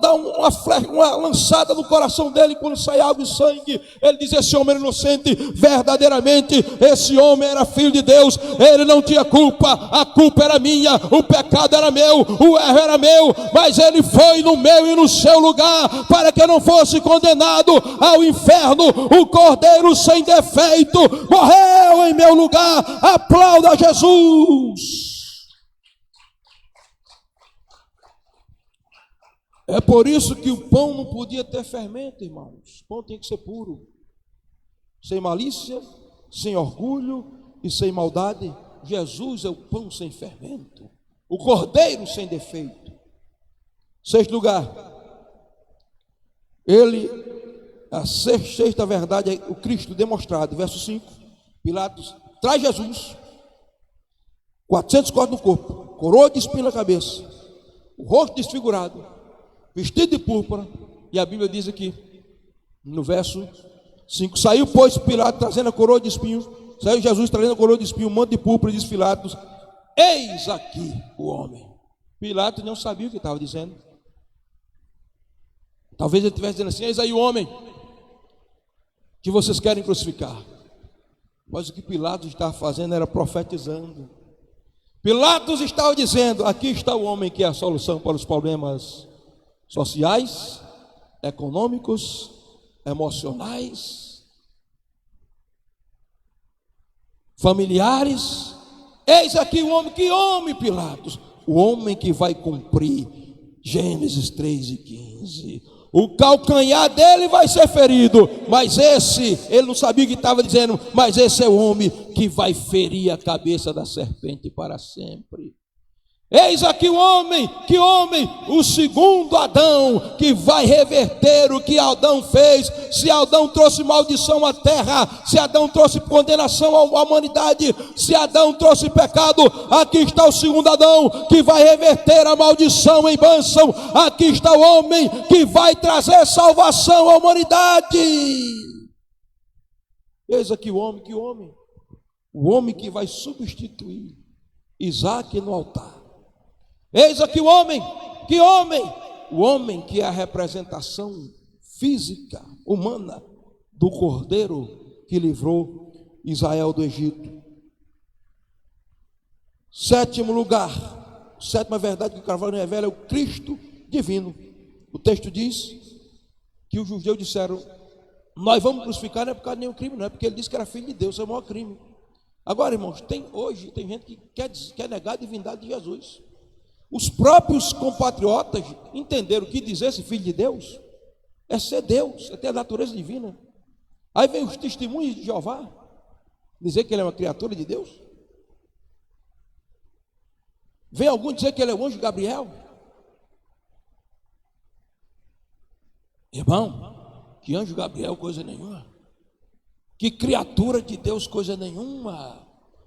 dá uma lançada no coração dele. Quando sai água e sangue, ele diz: esse homem era inocente. Verdadeiramente esse homem era filho de Deus. Ele não tinha culpa, a culpa era minha, o pecado era meu, o erro era meu, mas ele foi no meu e no seu lugar, para que eu não fosse condenado ao inferno. O cordeiro sem defeito morreu em meu lugar. Aplauda Jesus. É por isso que o pão não podia ter fermento, irmãos. O pão tem que ser puro, sem malícia, sem orgulho e sem maldade. Jesus é o pão sem fermento, o cordeiro sem defeito. Sexto lugar, ele A sexta verdade é o Cristo demonstrado. Verso 5, Pilatos traz Jesus, 400 cortes no corpo, coroa de espinho na cabeça, o rosto desfigurado, vestido de púrpura, e a Bíblia diz aqui, no verso 5, saiu, pois, Pilatos trazendo a coroa de espinhos, saiu Jesus trazendo a coroa de espinho, um monte de púrpura, e diz Pilatos: eis aqui o homem. Pilatos não sabia o que estava dizendo. Talvez ele estivesse dizendo assim: eis aí o homem que vocês querem crucificar. Mas o que Pilatos estava fazendo era profetizando. Pilatos estava dizendo: aqui está o homem que é a solução para os problemas sociais, econômicos, emocionais, familiares. Eis aqui o homem. Que homem, Pilatos? O homem que vai cumprir Gênesis 3:15. O calcanhar dele vai ser ferido, mas esse, ele não sabia o que estava dizendo, mas esse é o homem que vai ferir a cabeça da serpente para sempre. Eis aqui o homem, que homem? O segundo Adão, que vai reverter o que Adão fez. Se Adão trouxe maldição à terra, se Adão trouxe condenação à humanidade, se Adão trouxe pecado, aqui está o segundo Adão, que vai reverter a maldição em bênção. Aqui está o homem que vai trazer salvação à humanidade. Eis aqui o homem, que homem? O homem que vai substituir Isaac no altar. Eis aqui o homem, que homem? O homem que é a representação física, humana, do Cordeiro que livrou Israel do Egito. Sétimo lugar, sétima verdade que o Carvalho revela é o Cristo divino. O texto diz que os judeus disseram: nós vamos crucificar, não é por causa de nenhum crime, não é porque ele disse que era filho de Deus, é o maior crime. Agora, irmãos, hoje tem gente que quer negar a divindade de Jesus. Os próprios compatriotas entenderam que dizer esse filho de Deus é ser Deus, é ter a natureza divina. Aí vem os testemunhos de Jeová dizer que ele é uma criatura de Deus. Vem algum dizer que ele é o anjo Gabriel. Irmão, que anjo Gabriel, coisa nenhuma. Que criatura de Deus, coisa nenhuma.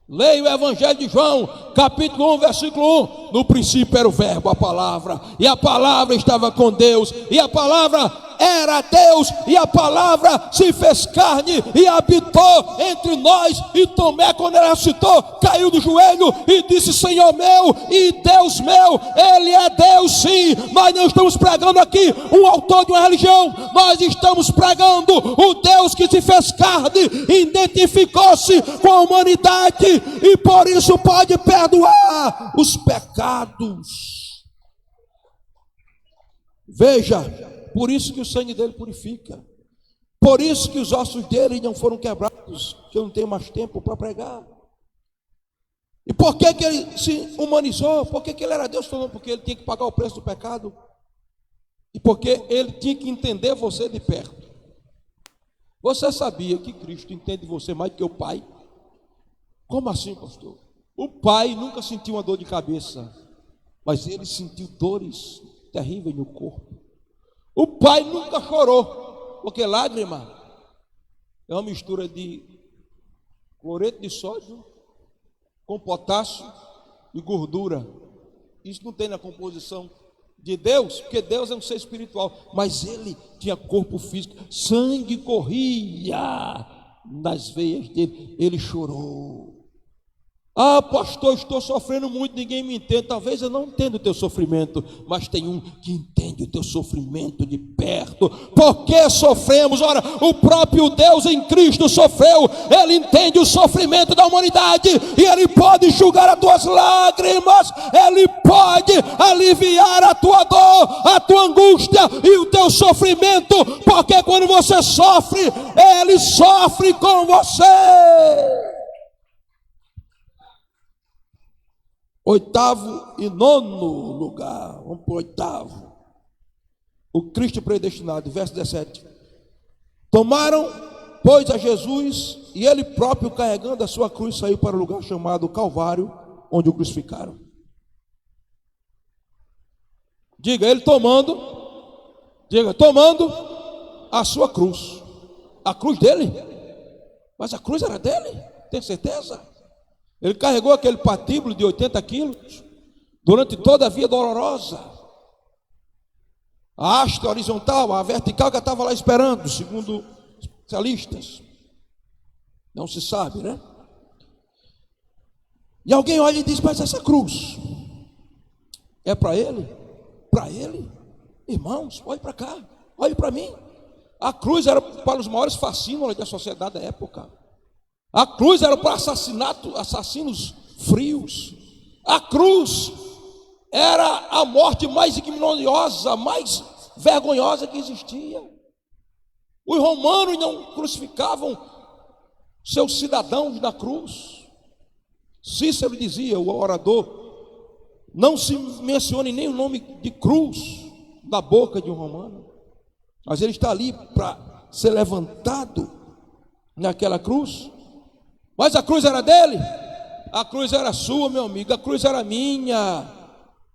Leia o Evangelho de João, capítulo 1, versículo 1. No princípio era o verbo, a palavra, e a palavra estava com Deus, e a palavra era Deus, e a palavra se fez carne e habitou entre nós. E Tomé, quando ele ressuscitou, caiu do joelho e disse: Senhor meu e Deus meu. Ele é Deus, sim. Nós não estamos pregando aqui um autor de uma religião, nós estamos pregando o Deus que se fez carne, identificou-se com a humanidade e por isso pode perdoar os pecados. Veja, por isso que o sangue dele purifica, por isso que os ossos dele não foram quebrados, que eu não tenho mais tempo para pregar. E por que ele se humanizou? Por que ele era Deus? Falando porque ele tinha que pagar o preço do pecado, e porque ele tinha que entender você de perto. Você sabia que Cristo entende você mais do que o Pai? Como assim, pastor? O Pai nunca sentiu uma dor de cabeça, mas ele sentiu dores terríveis no corpo. O Pai nunca chorou, porque lágrima é uma mistura de cloreto de sódio com potássio e gordura. Isso não tem na composição de Deus, porque Deus é um ser espiritual, mas ele tinha corpo físico, sangue corria nas veias dele, ele chorou. Ah, pastor, estou sofrendo muito, ninguém me entende. Talvez eu não entenda o teu sofrimento, mas tem um que entende o teu sofrimento de perto. Por que sofremos? Ora, o próprio Deus em Cristo sofreu. Ele entende o sofrimento da humanidade e ele pode enxugar as tuas lágrimas, ele pode aliviar a tua dor, a tua angústia e o teu sofrimento, porque quando você sofre, ele sofre com você. Oitavo e nono lugar, vamos para o oitavo. O Cristo predestinado, verso 17. Tomaram, pois, a Jesus, e ele próprio, carregando a sua cruz, saiu para o lugar chamado Calvário, onde o crucificaram. Diga, ele tomando a sua cruz. A cruz dele? Mas a cruz era dele? Tem certeza? Ele carregou aquele patíbulo de 80 quilos durante toda a vida dolorosa. A haste horizontal, a vertical que estava lá esperando, segundo especialistas. Não se sabe, né? E alguém olha e diz: mas essa cruz é para ele? Para ele? Irmãos, olhe para cá, olhe para mim. A cruz era para os maiores fascínoras da sociedade da época. A cruz era para assassinos frios. A cruz era a morte mais ignominiosa, mais vergonhosa que existia. Os romanos não crucificavam seus cidadãos na cruz. Cícero dizia, o orador: não se mencione nem o nome de cruz da boca de um romano. Mas ele está ali para ser levantado naquela cruz. Mas a cruz era dele? A cruz era sua, meu amigo. A cruz era minha.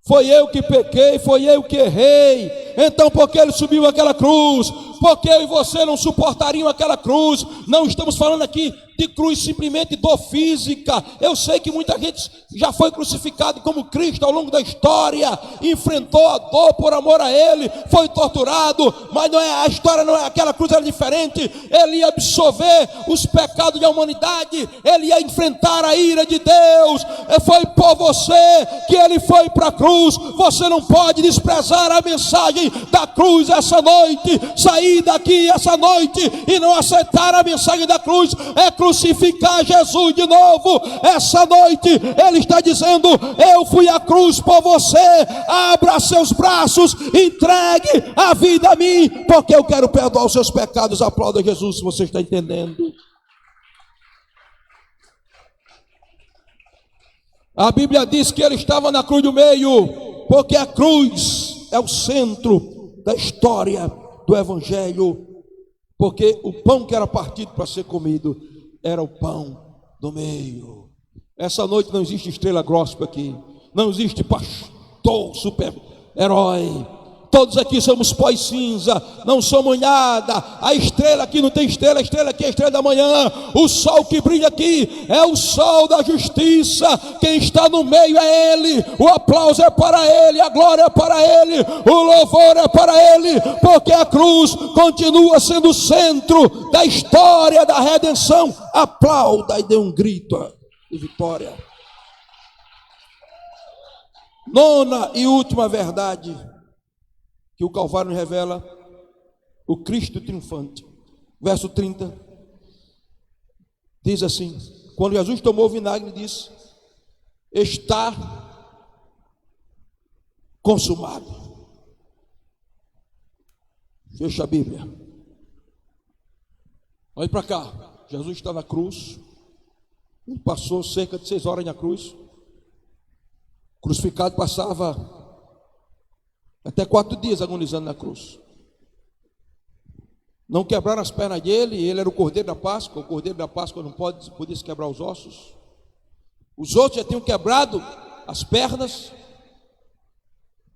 Foi eu que pequei, foi eu que errei. Então por que ele subiu aquela cruz? Porque eu e você não suportariam aquela cruz. Não estamos falando aqui de cruz simplesmente dor física. Eu sei que muita gente já foi crucificado como Cristo ao longo da história, enfrentou a dor por amor a Ele, foi torturado, mas não é, a história não é aquela cruz, era diferente. Ele ia absorver os pecados da humanidade, ele ia enfrentar a ira de Deus. Foi por você que ele foi para a cruz. Você não pode desprezar a mensagem da cruz essa noite, sair daqui essa noite e não aceitar a mensagem da cruz é crucificar Jesus de novo. Essa noite ele está dizendo: eu fui à cruz por você, abra seus braços, entregue a vida a mim, porque eu quero perdoar os seus pecados. Aplauda Jesus se você está entendendo. A Bíblia diz que ele estava na cruz do meio, porque a cruz é o centro da história do Evangelho, porque o pão que era partido para ser comido era o pão do meio. Essa noite não existe estrela gospel aqui, não existe pastor super-herói. Todos aqui somos pó e cinza, não somos nada. A estrela aqui não tem estrela, a estrela aqui é a estrela da manhã. O sol que brilha aqui é o sol da justiça. Quem está no meio é Ele. O aplauso é para Ele, a glória é para Ele, o louvor é para Ele, porque a cruz continua sendo o centro da história da redenção. Aplauda e dê um grito de vitória. Nona e última verdade que o Calvário nos revela: o Cristo triunfante. Verso 30 diz assim: quando Jesus tomou o vinagre, ele disse: está consumado. Fecha a Bíblia. Olha para cá. Jesus está na cruz. Ele passou cerca de 6 horas na cruz. Crucificado, passava até 4 dias agonizando na cruz. Não quebraram as pernas dele. Ele era o Cordeiro da Páscoa. O Cordeiro da Páscoa não podia se quebrar os ossos. Os outros já tinham quebrado as pernas,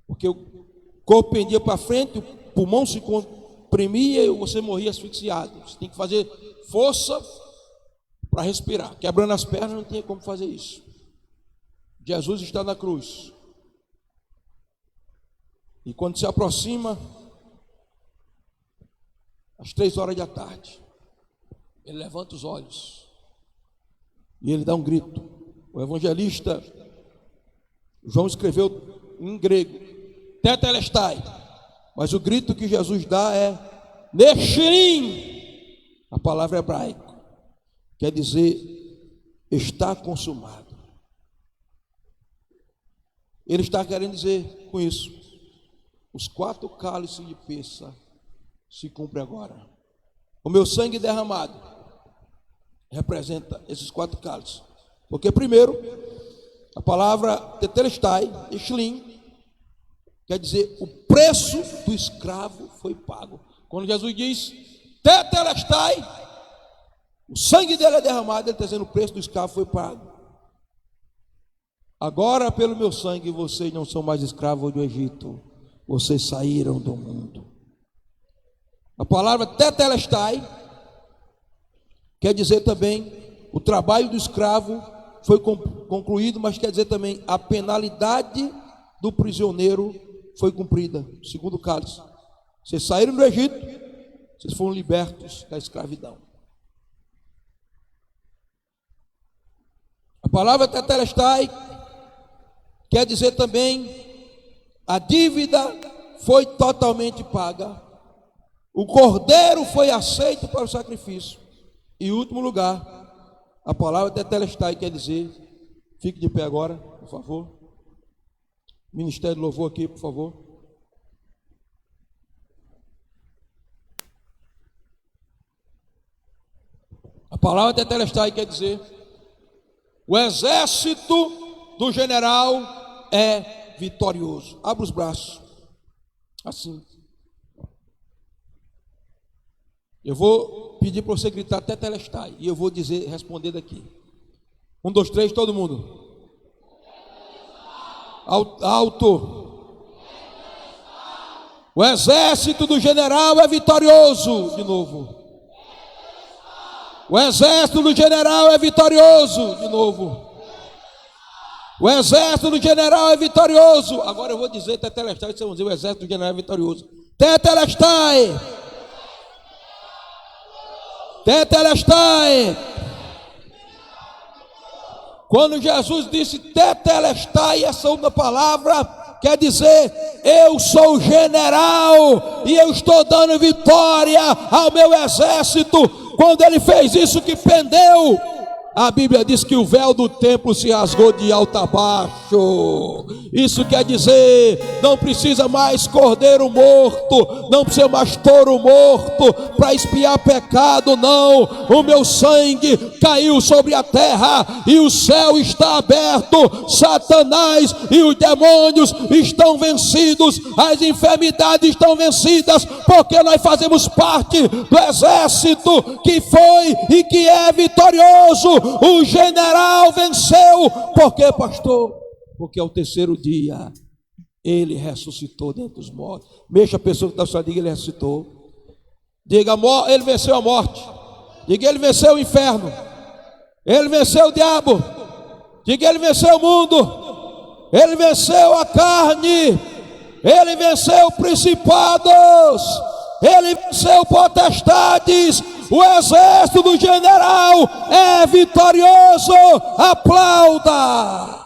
porque o corpo pendia para frente, o pulmão se comprimia e você morria asfixiado. Você tem que fazer força para respirar. Quebrando as pernas não tinha como fazer isso. Jesus está na cruz. E quando se aproxima, às 3 horas da tarde, ele levanta os olhos e ele dá um grito. O evangelista João escreveu em grego, tetelestai, mas o grito que Jesus dá é nechirim. A palavra hebraica quer dizer está consumado. Ele está querendo dizer com isso: os 4 cálices de Pêssar se cumprem agora. O meu sangue derramado representa esses 4 cálices. Porque primeiro, a palavra tetelestai, eshlim, quer dizer o preço do escravo foi pago. Quando Jesus diz tetelestai, o sangue dele é derramado, ele está dizendo o preço do escravo foi pago. Agora, pelo meu sangue, vocês não são mais escravos do Egito. Vocês saíram do mundo. A palavra tetelestai quer dizer também o trabalho do escravo foi concluído, mas quer dizer também a penalidade do prisioneiro foi cumprida. Segundo o cálice, vocês saíram do Egito, vocês foram libertos da escravidão. A palavra tetelestai quer dizer também a dívida foi totalmente paga, o cordeiro foi aceito para o sacrifício. E em último lugar, a palavra tetelestai quer dizer, fique de pé agora, por favor. Ministério de Louvor aqui, por favor. A palavra tetelestai quer dizer, o exército do general é vitorioso. Abra os braços, assim. Eu vou pedir para você gritar tetelestai, e eu vou dizer, responder daqui. 1, 2, 3, todo mundo. Alto. O exército do general é vitorioso. De novo. O exército do general é vitorioso. De novo. O exército do general é vitorioso. Agora eu vou dizer tetelestai, vocês vão dizer o exército do general é vitorioso. Tetelestai. Tetelestai. Quando Jesus disse tetelestai, essa uma palavra quer dizer, eu sou general e eu estou dando vitória ao meu exército. Quando ele fez isso que pendeu, a Bíblia diz que o véu do templo se rasgou de alto a baixo. Isso quer dizer, não precisa mais cordeiro morto, não precisa mais touro morto para expiar pecado, não. O meu sangue caiu sobre a terra e o céu está aberto. Satanás e os demônios estão vencidos, as enfermidades estão vencidas, porque nós fazemos parte do exército que foi e que é vitorioso. O general venceu. Por quê, pastor? Porque ao terceiro dia ele ressuscitou dentre os mortos. Mexa a pessoa que está só, diga, ele ressuscitou. Diga, ele venceu a morte. Diga, ele venceu o inferno. Ele venceu o diabo. Diga, ele venceu o mundo. Ele venceu a carne. Ele venceu principados. Ele venceu potestades. O exército do general é vitorioso. Aplauda.